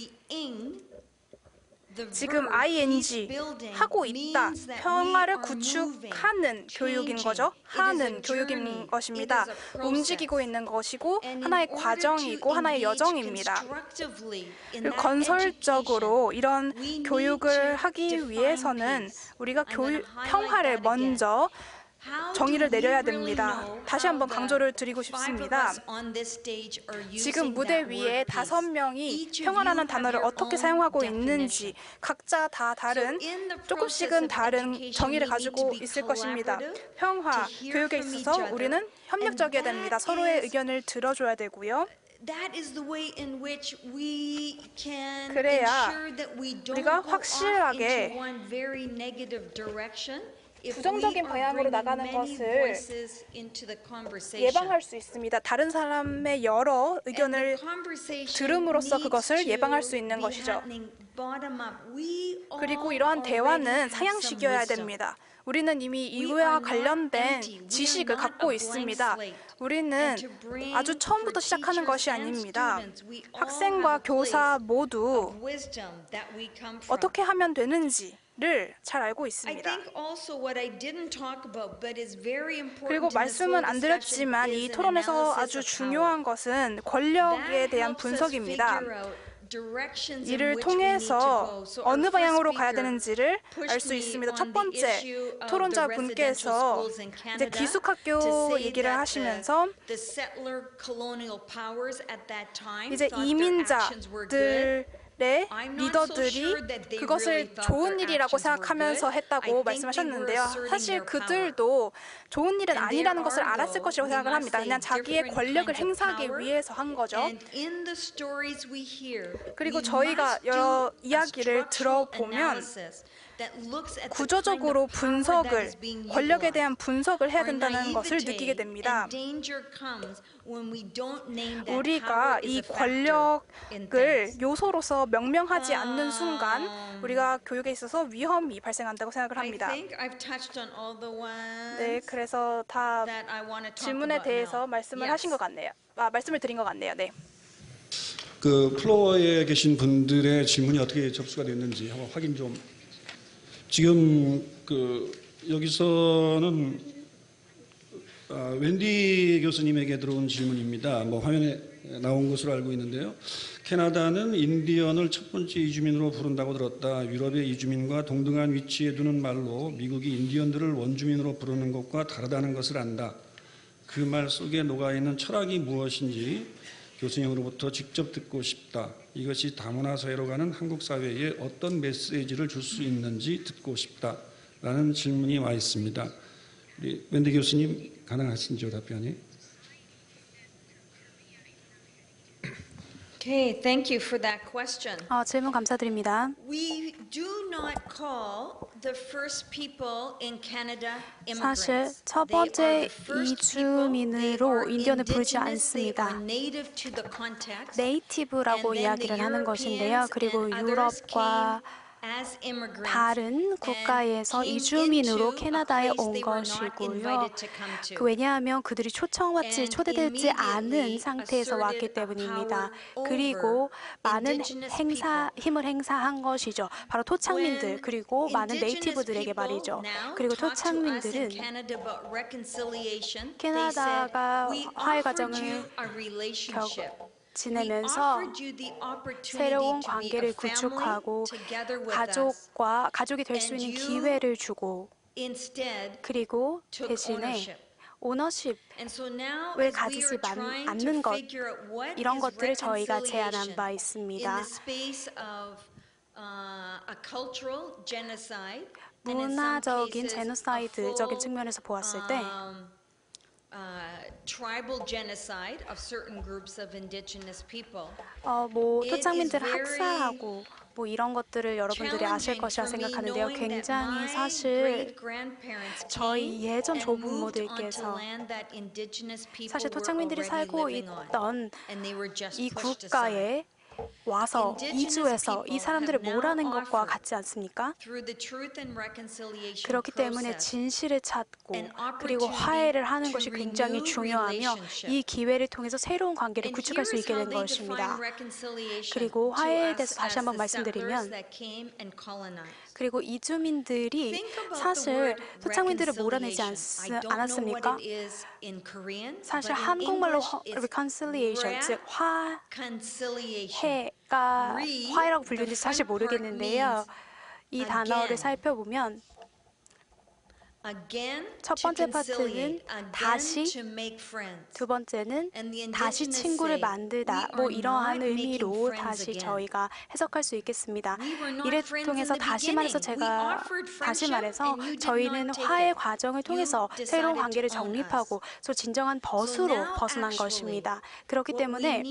지금 ing 하고 있다. 평화를 구축하는 교육인 거죠. 하는 교육인 것입니다. 움직이고 있는 것이고 하나의 과정이고 하나의 여정입니다. 건설적으로 이런 교육을 하기 위해서는 우리가 평화를 먼저 정의를 내려야 됩니다. 다시 한번 강조를 드리고 싶습니다. 지금 무대 위에 5명이 평화라는 단어를 어떻게 사용하고 있는지 각자 다 다른, 조금씩은 다른 정의를 가지고 있을 것입니다. 평화, 교육에 있어서 우리는 협력적이어야 됩니다. 서로의 의견을 들어줘야 되고요. 그래야 우리가 확실하게 부정적인 방향으로 나가는 것을 예방할 수 있습니다. 다른 사람의 여러 의견을 들음으로써 그것을 예방할 수 있는 것이죠. 그리고 이러한 대화는 상향식이어야 됩니다. 우리는 이미 이와 관련된 지식을 갖고 있습니다. 우리는 아주 처음부터 시작하는 것이 아닙니다. 학생과 교사 모두 어떻게 하면 되는지를 잘 알고 있습니다. 그리고 말씀은 안 드렸지만 이 토론에서 아주 중요한 것은 권력에 대한 분석입니다. 이를 통해서 어느 방향으로 가야 되는지를 알 수 있습니다. 첫 번째, 토론자분께서 이제 기숙학교 얘기를 하시면서 이제 이민자들의 리더들이 그것을 좋은 일이라고 생각하면서 했다고 말씀하셨는데요. 사실 그들도 좋은 일은 아니라는 것을 알았을 것이라고 생각을 합니다. 그냥 자기의 권력을 행사하기 위해서 한 거죠. 그리고 저희가 여러 이야기를 들어보면 구조적으로 분석을, 권력에 대한 분석을 해야 된다는 것을 느끼게 됩니다. 우리가 이 권력을 요소로서 명명하지 않는 순간 우리가 교육에 있어서 위험이 발생한다고 생각을 합니다. 네, 그래서 다 질문에 대해서 말씀을 하신 것 같네요. 말씀을 드린 것 같네요. 네. 그 플로어에 계신 분들의 질문이 어떻게 접수가 됐는지 한번 확인 좀. 지금 그 여기서는 웬디 교수님에게 들어온 질문입니다. 뭐 화면에 나온 것으로 알고 있는데요. 캐나다는 인디언을 첫 번째 이주민으로 부른다고 들었다. 유럽의 이주민과 동등한 위치에 두는 말로 미국이 인디언들을 원주민으로 부르는 것과 다르다는 것을 안다. 그 말 속에 녹아있는 철학이 무엇인지 교수님으로부터 직접 듣고 싶다. 이것이 다문화 사회로 가는 한국 사회에 어떤 메시지를 줄 수 있는지 듣고 싶다라는 질문이 와 있습니다. 우리 웬디 교수님 가능하신지요, 답변이? Okay, thank you for that question. 질문 감사드립니다. We do not call the first people in Canada 사실 immigrants. 첫 They are 번째 the first people, they 이주민으로 are 인디언을 부르지 indigenous, they 않습니다. are native to the context. 네이티브라고 And then the 이야기를 하는 것인데요. Europeans 그리고 and others 유럽과 came as immigrants 다른 국가에서 and came 이주민으로 into a 캐나다에 place 온 they were not 것이고요. invited to come to. 왜냐하면 그들이 초청받지 And 초대되지 않은 immediately 상태에서 왔기 asserted a 때문입니다. power 그리고 over 많은 indigenous 힘을 행사한 것이죠. 바로 토착민들 When 그리고 많은 indigenous 네이티브들에게 people 말이죠. now 그리고 talk to us in 토착민들은 Canada about reconciliation, 캐나다가 they said, 화해 we offered 과정을 you a relationship. 지내면서 새로운 관계를 구축하고 가족이 될 수 있는 기회를 주고 그리고 대신에 오너십을 가지지 않는 것 이런 것들을 저희가 제안한 바 있습니다. 문화적인 제노사이드적인 측면에서 보았을 때 tribal genocide of certain groups of indigenous people. 토착민들 학살하고 이런 것들을 여러분들이 아실 것이라 생각하는데요. 굉장히 사실 저희 예전 조부모들께서 사실 토착민들이 살고 있던 이 국가에 와서 이주해서 이 사람들을 몰아낸 것과 같지 않습니까? 그렇기 때문에 진실을 찾고 그리고 화해를 하는 것이 굉장히 중요하며 이 기회를 통해서 새로운 관계를 구축할 수 있게 된 것입니다. 그리고 화해에 대해서 다시 한번 말씀드리면 그리고 이주민들이 사실 토착민들을 몰아내지 않았습니까? 사실 한국말로 reconciliation, 즉 화해라고 불리는지 사실 모르겠는데요. 이 단어를 살펴보면 첫 번째 파트는 다시, 두 번째는 다시 친구를 만들다, 이러한 의미로 다시 저희가 해석할 수 있겠습니다. 이를 통해서 다시 말해서 저희는 화해 과정을 통해서 새로운 관계를 정립하고 진정한 벗으로 벗어난 것입니다. 그렇기 때문에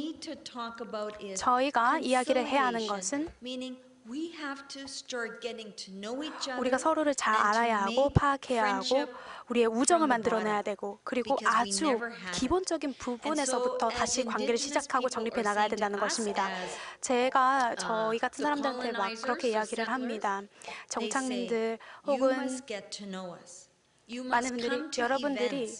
저희가 이야기를 해야 하는 것은 우리가 서로를 잘 알아야 하고 파악해야 하고 우리의 우정을 만들어내야 되고 그리고 아주 기본적인 부분에서부터 다시 관계를 시작하고 정립해 나가야 된다는 것입니다. 제가 저희 같은 사람들한테 막 그렇게 이야기를 합니다. 정착민들 혹은 많은 분들이 여러분들이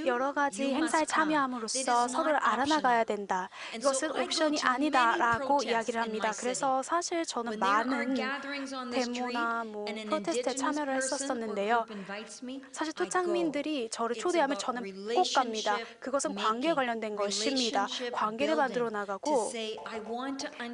여러 가지 행사에 참여함으로써 서로를 알아나가야 된다. 이것은 옵션이 아니다라고 이야기를 합니다. 그래서 사실 저는 많은 데모나 프로테스트에 참여를 했었었는데요. 사실 토착민들이 저를 초대하면 저는 꼭 갑니다. 그것은 관계에 관련된 것입니다. 관계를 만들어 나가고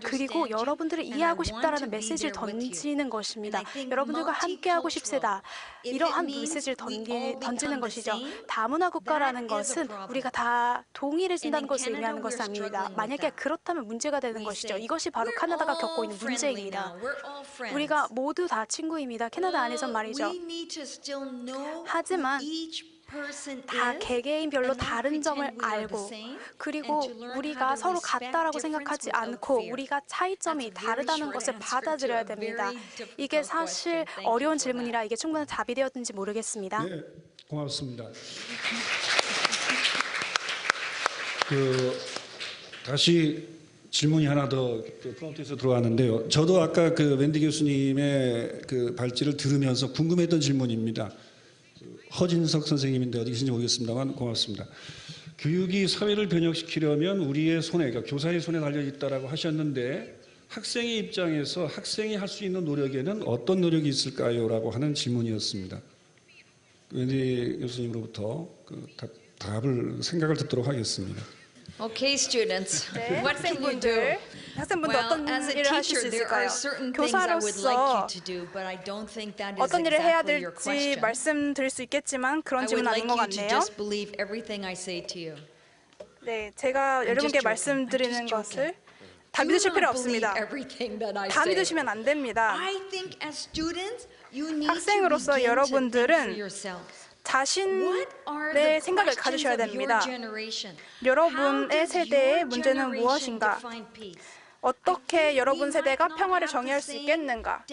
그리고 여러분들을 이해하고 싶다라는 메시지를 던지는 것입니다. 여러분들과 함께하고 싶다. 이러한 메시지를 던지는 것이죠. 다문화 국가라는 것은 우리가 다 동일해진다는 것을 의미하는 것은 아닙니다. 만약에 그렇다면 문제가 되는 것이죠. 이것이 바로 캐나다가 겪고 있는 문제입니다. 우리가 모두 다 친구입니다. 캐나다 안에선 말이죠. 하지만 다 개개인별로 다른 점을 알고 그리고 우리가 서로 같다라고 생각하지 않고 우리가 차이점이 다르다는 것을 받아들여야 됩니다. 이게 사실 어려운 질문이라 이게 충분히 답이 되었는지 모르겠습니다. 네, 고맙습니다. 다시 질문이 하나 더 프롬프트에서 들어왔는데요. 저도 아까 웬디 교수님의 발제를 들으면서 궁금했던 질문입니다. 허진석 선생님인데 어디 계신지 모르겠습니다만 고맙습니다. 교육이 사회를 변혁시키려면 우리의 손에, 그러니까 교사의 손에 달려 있다라고 하셨는데 학생의 입장에서 학생이 할 수 있는 노력에는 어떤 노력이 있을까요? 라고 하는 질문이었습니다. 웬디 교수님으로부터 생각을 듣도록 하겠습니다. Okay, students. 네, What can you do? 학생분들 Well, 어떤 as a 일을 하실 teacher, 수 there are 있을까요? certain things I would like 교사로서 you to do, but I don't think that is 어떤 일을 해야 exactly your 될지 question. 말씀드릴 수 있겠지만 그런 I would 질문 like 아닌 것 you to 같네요. just believe everything I say to you. 네, 제가 여러분께 joking. 말씀드리는 I'm just 것을 joking. 다 Do 믿으실 필요 not believe 없습니다. everything that I 다 say. 믿으시면 안 됩니다. I think as students, you need 학생으로서 to begin to think for 여러분들은 yourselves. 자신의 생각을 가지셔야 됩니다. 여러분의 세대의 문제는 무엇인가? 어떻게 여러분 세대가 평화를 정의할 수 있겠는가?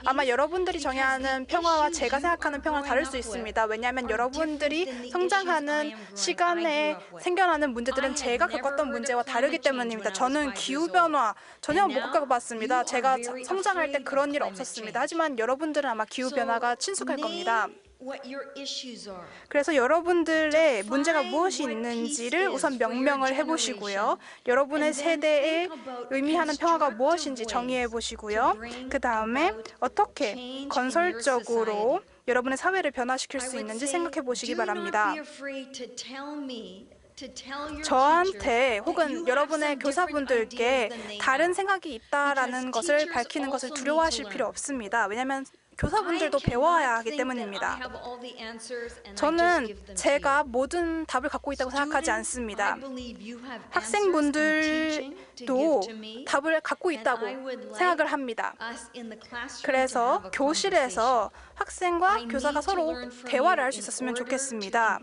아마 여러분들이 정의하는 평화와 제가 생각하는 평화는 다를 수 있습니다. 왜냐하면 여러분들이 성장하는 시간에 생겨나는 문제들은 제가 겪었던 문제와 다르기 때문입니다. 저는 기후변화 전혀 못 겪어봤습니다. 제가 성장할 때 그런 일 없었습니다. 하지만 여러분들은 아마 기후변화가 친숙할 겁니다. 그래서 여러분들의 문제가 무엇이 있는지를 우선 명명을 해보시고요. 여러분의 세대에 의미하는 평화가 무엇인지 정의해 보시고요. 그 다음에 어떻게 건설적으로 여러분의 사회를 변화시킬 수 있는지 생각해 보시기 바랍니다. 저한테 혹은 여러분의 교사분들께 다른 생각이 있다라는 것을 밝히는 것을 두려워하실 필요 없습니다. 왜냐하면 교사분들도 배워야 하기 때문입니다. 저는 제가 모든 답을 갖고 있다고 생각하지 않습니다. 학생분들도 답을 갖고 있다고 생각을 합니다. 그래서 교실에서 학생과 교사가 서로 대화를 할 수 있었으면 좋겠습니다.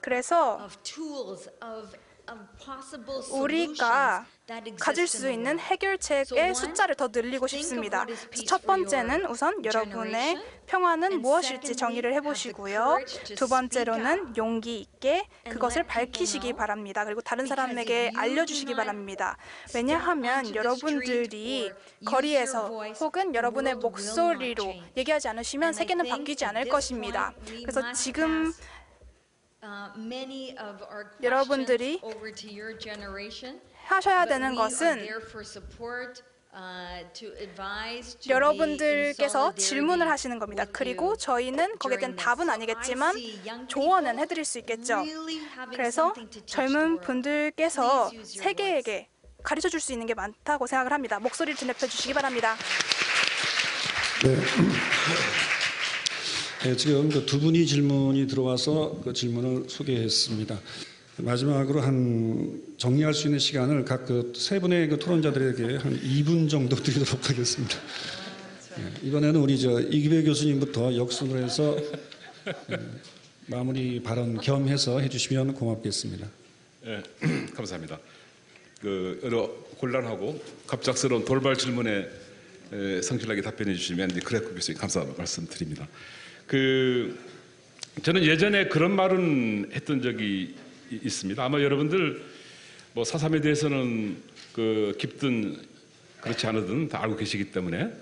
그래서 우리가 가질 수 있는 해결책의 숫자를 더 늘리고 싶습니다. 첫 번째는 우선 여러분의 평화는 무엇일지 정의를 해보시고요. 두 번째로는 용기 있게 그것을 밝히시기 바랍니다. 그리고 다른 사람에게 알려주시기 바랍니다. 왜냐하면 여러분들이 거리에서 혹은 여러분의 목소리로 얘기하지 않으시면 세계는 바뀌지 않을 것입니다. 그래서 지금 여러분들이 하셔야 되는 것은 여러분들께서 질문을 하시는 겁니다. 그리고 저희는 거기에 대한 답은 아니겠지만 조언은 해드릴 수 있겠죠. 그래서 젊은 분들께서 세계에게 가르쳐줄 수 있는 게 많다고 생각을 합니다. 목소리를 드높여주시기 바랍니다. 네, 지금 두 분이 질문이 들어와서 그 질문을 소개했습니다. 마지막으로 정리할 수 있는 시간을 각 세 분의 토론자들에게 한 2분 정도 드리도록 하겠습니다. 네, 이번에는 우리 이기배 교수님부터 역순으로 해서 마무리 발언 겸해서 해주시면 고맙겠습니다. 네, 감사합니다. 여러 곤란하고 갑작스러운 돌발 질문에 성실하게 답변해 주시면 그래프 교수님 감사 말씀드립니다. 저는 예전에 그런 말은 했던 적이 있습니다. 아마 여러분들 4.3에 대해서는 깊든 그렇지 않으든 다 알고 계시기 때문에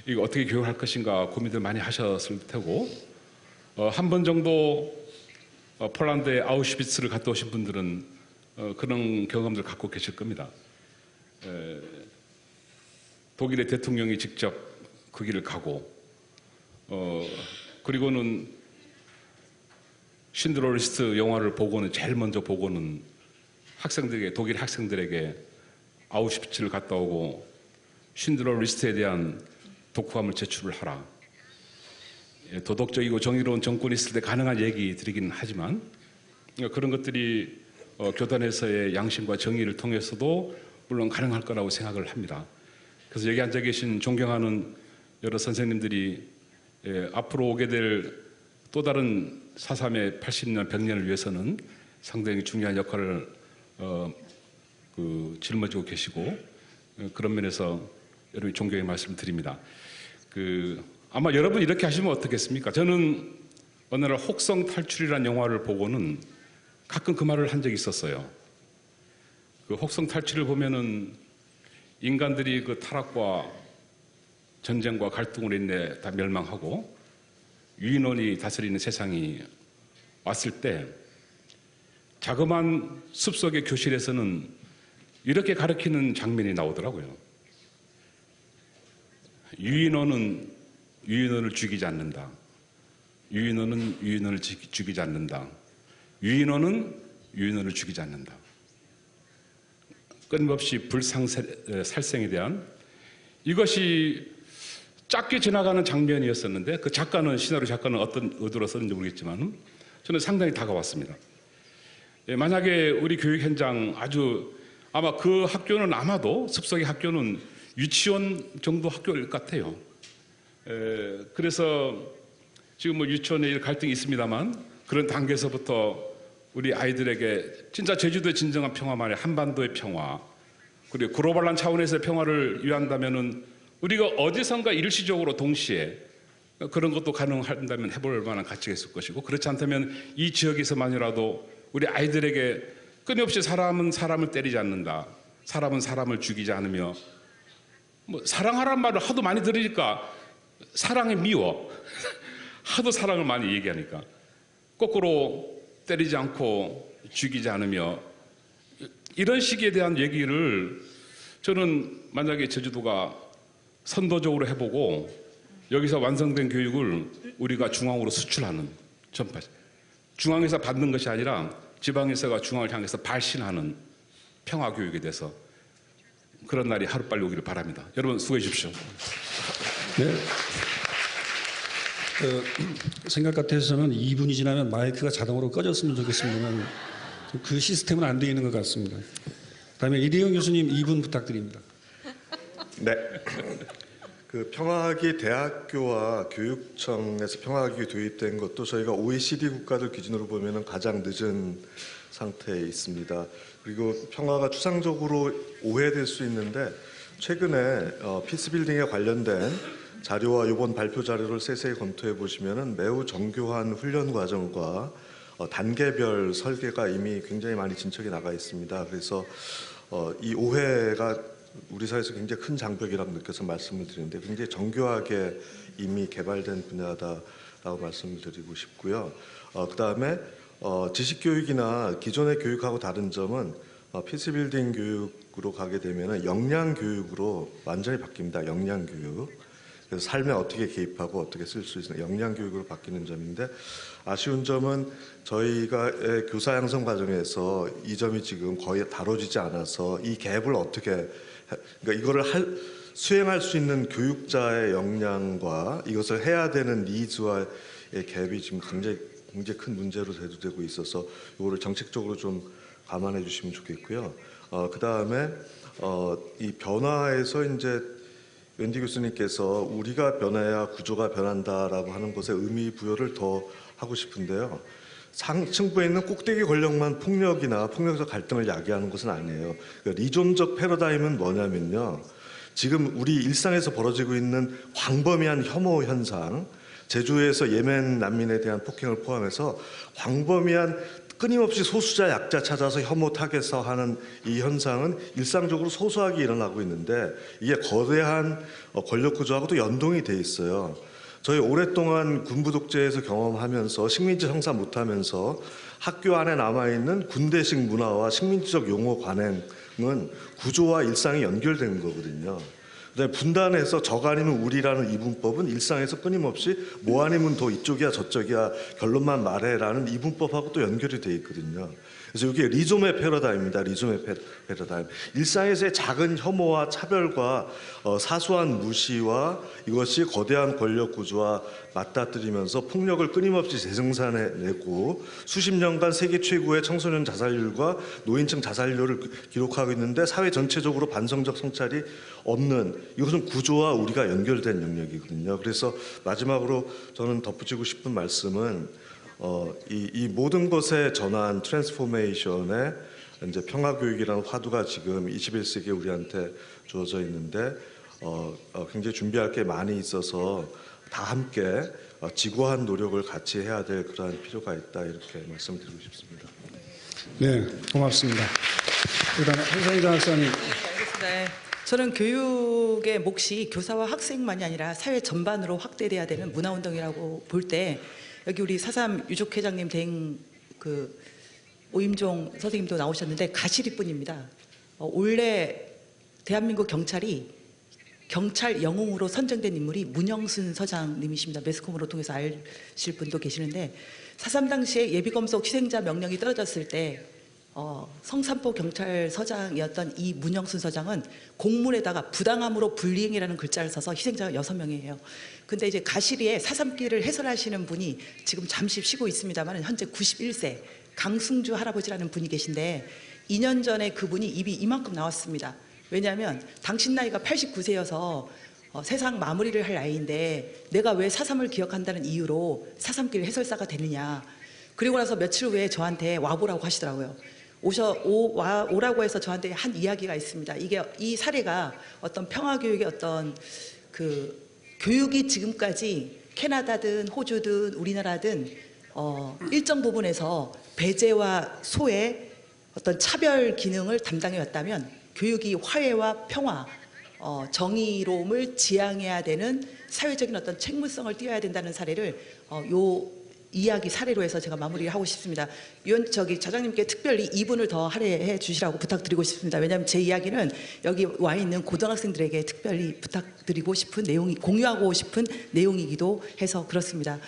이거 어떻게 교육할 것인가 고민들 많이 하셨을 테고 한 번 정도 폴란드의 아우슈비츠를 갔다 오신 분들은 그런 경험들 갖고 계실 겁니다. 독일의 대통령이 직접 그 길을 가고 그리고는 신드러 리스트 영화를 보고는 제일 먼저 보고는 학생들에게 독일 학생들에게 아우슈비츠를 갔다 오고 신드러 리스트에 대한 독후감을 제출을 하라. 도덕적이고 정의로운 정권이 있을 때 가능한 얘기들이긴 하지만 그런 것들이 교단에서의 양심과 정의를 통해서도 물론 가능할 거라고 생각을 합니다. 그래서 여기 앉아 계신 존경하는 여러 선생님들이 앞으로 오게 될 또 다른 4.3의 80년, 100년을 위해서는 상당히 중요한 역할을 짊어지고 계시고 그런 면에서 여러분이 존경의 말씀을 드립니다. 아마 여러분 이렇게 하시면 어떻겠습니까? 저는 어느 날 혹성 탈출이라는 영화를 보고는 가끔 그 말을 한 적이 있었어요. 그 혹성 탈출을 보면은 인간들이 그 타락과 전쟁과 갈등으로 인해 다 멸망하고 유인원이 다스리는 세상이 왔을 때 자그마한 숲속의 교실에서는 이렇게 가르치는 장면이 나오더라고요. 유인원은 유인원을 죽이지 않는다. 유인원은 유인원을 죽이지 않는다. 유인원은 유인원을 죽이지 않는다. 끊임없이 불살생에 대한 이것이 짧게 지나가는 장면이었었는데 그 시나리오 작가는 어떤 의도로 썼는지 모르겠지만 저는 상당히 다가왔습니다. 만약에 우리 교육 현장 아마 그 학교는 아마도 숲속의 학교는 유치원 정도 학교일 것 같아요. 그래서 지금 뭐 유치원에 갈등이 있습니다만 그런 단계에서부터 우리 아이들에게 진짜 제주도의 진정한 평화만이 한반도의 평화 그리고 글로벌한 차원에서의 평화를 위한다면은 우리가 어디선가 일시적으로 동시에 그런 것도 가능한다면 해볼 만한 가치가 있을 것이고 그렇지 않다면 이 지역에서만이라도 우리 아이들에게 끊임없이 사람은 사람을 때리지 않는다. 사람은 사람을 죽이지 않으며 뭐 사랑하란 말을 하도 많이 들으니까 사랑이 미워. 하도 사랑을 많이 얘기하니까 거꾸로 때리지 않고 죽이지 않으며 이런 시기에 대한 얘기를 저는 만약에 제주도가 선도적으로 해보고 여기서 완성된 교육을 우리가 중앙으로 수출하는 전파 중앙에서 받는 것이 아니라 지방에서가 중앙을 향해서 발신하는 평화교육에 대해서 그런 날이 하루빨리 오기를 바랍니다. 여러분 수고해 주십시오. 네. 생각 같아서는 2분이 지나면 마이크가 자동으로 꺼졌으면 좋겠습니다만 그 시스템은 안 되어 있는 것 같습니다. 그다음에 이대영 교수님 2분 부탁드립니다. 네. 평화학이 대학교와 교육청에서 평화학이 도입된 것도 저희가 OECD 국가들 기준으로 보면 가장 늦은 상태에 있습니다. 그리고 평화가 추상적으로 오해될 수 있는데 최근에 피스빌딩에 관련된 자료와 이번 발표 자료를 세세히 검토해 보시면 매우 정교한 훈련 과정과 단계별 설계가 이미 굉장히 많이 진척이 나가 있습니다. 그래서 이 오해가 우리 사회에서 굉장히 큰 장벽이라고 느껴서 말씀을 드리는데 굉장히 정교하게 이미 개발된 분야다라고 말씀을 드리고 싶고요. 그다음에 지식교육이나 기존의 교육하고 다른 점은 피스빌딩 교육으로 가게 되면 역량교육으로 완전히 바뀝니다. 역량교육. 그래서 삶에 어떻게 개입하고 어떻게 쓸 수 있는 역량교육으로 바뀌는 점인데 아쉬운 점은 저희가 교사 양성 과정에서 이 점이 지금 거의 다뤄지지 않아서 이 갭을 어떻게 그러니까 이거를 수행할 수 있는 교육자의 역량과 이것을 해야 되는 니즈와의 갭이 지금 굉장히 큰 문제로 대두되고 있어서 이거를 정책적으로 좀 감안해 주시면 좋겠고요. 그 다음에 이 변화에서 이제 웬디 교수님께서 우리가 변해야 구조가 변한다라고 하는 것에 의미 부여를 더 하고 싶은데요. 상층부에 있는 꼭대기 권력만 폭력이나 폭력적 갈등을 야기하는 것은 아니에요. 그러니까 리존적 패러다임은 뭐냐면요. 지금 우리 일상에서 벌어지고 있는 광범위한 혐오 현상, 제주에서 예멘 난민에 대한 폭행을 포함해서 광범위한 끊임없이 소수자 약자 찾아서 혐오 타겟화하는 이 현상은 일상적으로 소소하게 일어나고 있는데 이게 거대한 권력 구조하고도 연동이 돼 있어요. 저희 오랫동안 군부 독재에서 경험하면서 식민지 형사 못하면서 학교 안에 남아있는 군대식 문화와 식민지적 용어 관행은 구조와 일상이 연결된 거거든요. 그다음에 분단해서 적 아니면 우리라는 이분법은 일상에서 끊임없이 뭐 아니면 더 이쪽이야 저쪽이야 결론만 말해라는 이분법하고 또 연결이 돼 있거든요. 그래서 이게 리조메 패러다임입니다. 리조메 패러다임. 일상에서의 작은 혐오와 차별과 사소한 무시와 이것이 거대한 권력 구조와 맞닥뜨리면서 폭력을 끊임없이 재생산해내고 수십 년간 세계 최고의 청소년 자살률과 노인층 자살률을 기록하고 있는데 사회 전체적으로 반성적 성찰이 없는 이것은 구조와 우리가 연결된 영역이거든요. 그래서 마지막으로 저는 덧붙이고 싶은 말씀은 이 모든 것의 전환 트랜스포메이션에 이제 평화교육이라는 화두가 지금 21세기에 우리한테 주어져 있는데 굉장히 준비할 게 많이 있어서 다 함께 지구한 노력을 같이 해야 될 그러한 필요가 있다 이렇게 말씀드리고 싶습니다. 네, 고맙습니다. 그다음에 한성희 박사님. 네, 저는 교육의 몫이 교사와 학생만이 아니라 사회 전반으로 확대돼야 되는 문화운동이라고 볼 때 여기 우리 4.3 유족회장님 된 그 오임종 선생님도 나오셨는데 가시리뿐입니다. 원래 대한민국 경찰이 경찰 영웅으로 선정된 인물이 문영순 서장님이십니다. 매스컴으로 통해서 아실 분도 계시는데 4.3 당시에 예비검속 희생자 명령이 떨어졌을 때 성산포 경찰서장이었던 이 문영순 서장은 공문에다가 부당함으로 불이행이라는 글자를 써서 희생자가 6명이에요. 근데 이제 가시리에 4.3기를 해설하시는 분이 지금 잠시 쉬고 있습니다만 현재 91세 강승주 할아버지라는 분이 계신데 2년 전에 그분이 입이 이만큼 나왔습니다. 왜냐하면 당신 나이가 89세여서 세상 마무리를 할 나이인데 내가 왜 4.3을 기억한다는 이유로 4.3길 해설사가 되느냐. 그리고 나서 며칠 후에 저한테 와보라고 하시더라고요. 오라고 해서 저한테 한 이야기가 있습니다. 이 사례가 어떤 평화교육의 어떤 그 교육이 지금까지 캐나다든 호주든 우리나라든 일정 부분에서 배제와 소외 어떤 차별 기능을 담당해 왔다면 교육이 화해와 평화, 정의로움을 지향해야 되는 사회적인 어떤 책무성을 띄어야 된다는 사례를 요 이야기 사례로 해서 제가 마무리를 하고 싶습니다. 자장님께 특별히 2분을 더 할애해 주시라고 부탁드리고 싶습니다. 왜냐하면 제 이야기는 여기 와 있는 고등학생들에게 특별히 부탁드리고 싶은 내용이 공유하고 싶은 내용이기도 해서 그렇습니다.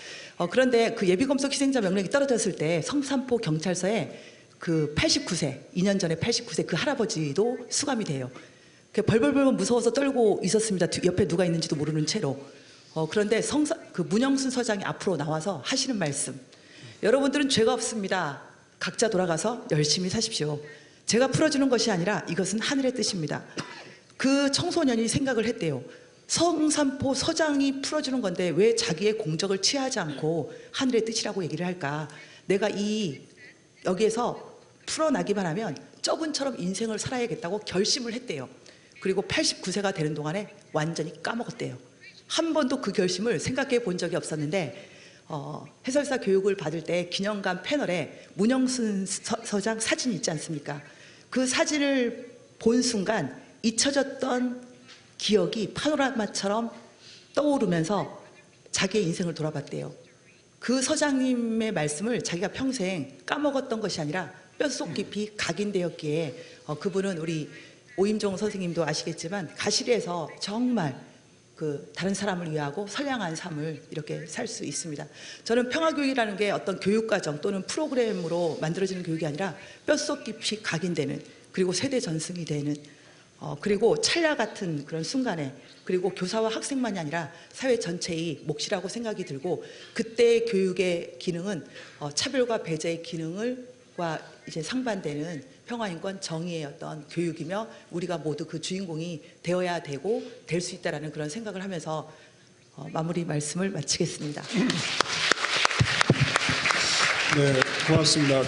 그런데 그 예비검속 희생자 명령이 떨어졌을 때 성산포 경찰서에 그 89세, 2년 전에 89세 그 할아버지도 수감이 돼요. 벌벌벌 무서워서 떨고 있었습니다. 옆에 누가 있는지도 모르는 채로. 그런데 그 문영순 서장이 앞으로 나와서 하시는 말씀. 여러분들은 죄가 없습니다. 각자 돌아가서 열심히 사십시오. 제가 풀어주는 것이 아니라 이것은 하늘의 뜻입니다. 그 청소년이 생각을 했대요. 성산포 서장이 풀어주는 건데 왜 자기의 공적을 취하지 않고 하늘의 뜻이라고 얘기를 할까. 내가 여기에서 풀어나기만 하면 저분처럼 인생을 살아야겠다고 결심을 했대요. 그리고 89세가 되는 동안에 완전히 까먹었대요. 한 번도 그 결심을 생각해 본 적이 없었는데 해설사 교육을 받을 때 기념관 패널에 문영순 서장 사진이 있지 않습니까? 그 사진을 본 순간 잊혀졌던 기억이 파노라마처럼 떠오르면서 자기의 인생을 돌아봤대요. 그 서장님의 말씀을 자기가 평생 까먹었던 것이 아니라 뼛속 깊이 각인되었기에 그분은 우리 오임종 선생님도 아시겠지만 가시리에서 정말 다른 사람을 위하고 선량한 삶을 이렇게 살 수 있습니다. 저는 평화교육이라는 게 어떤 교육과정 또는 프로그램으로 만들어지는 교육이 아니라 뼛속 깊이 각인되는 그리고 세대 전승이 되는 그리고 찰나 같은 그런 순간에 그리고 교사와 학생만이 아니라 사회 전체의 몫이라고 생각이 들고 그때의 교육의 기능은 차별과 배제의 기능과 이제 상반되는 평화인권 정의의 어떤 교육이며 우리가 모두 그 주인공이 되어야 되고 될 수 있다라는 그런 생각을 하면서 마무리 말씀을 마치겠습니다. 네, 고맙습니다.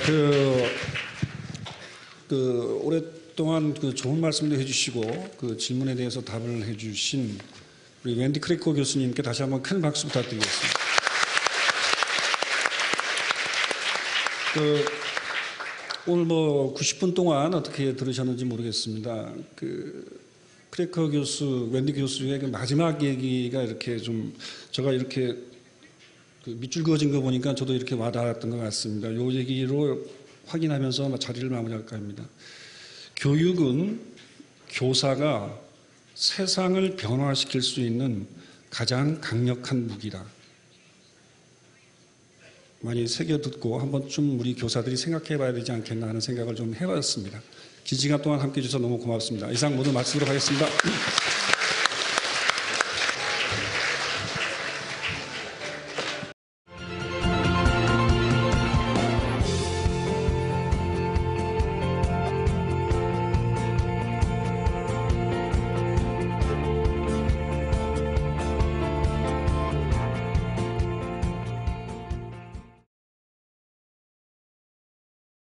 오랫동안 좋은 말씀도 해주시고 그 질문에 대해서 답을 해주신 우리 웬디 크래커 교수님께 다시 한번 큰 박수 부탁드리겠습니다. 오늘 90분 동안 어떻게 들으셨는지 모르겠습니다. 크래커 교수, 웬디 교수의 그 마지막 얘기가 이렇게 좀 제가 이렇게 그 밑줄 그어진 거 보니까 저도 이렇게 와닿았던 것 같습니다. 이 얘기로 확인하면서 자리를 마무리할까 합니다. 교육은 교사가 세상을 변화시킬 수 있는 가장 강력한 무기다. 많이 새겨 듣고 한 번쯤 우리 교사들이 생각해 봐야 되지 않겠나 하는 생각을 좀 해봤습니다. 긴 시간 동안 함께 해주셔서 너무 고맙습니다. 이상 모두 마치도록 하겠습니다.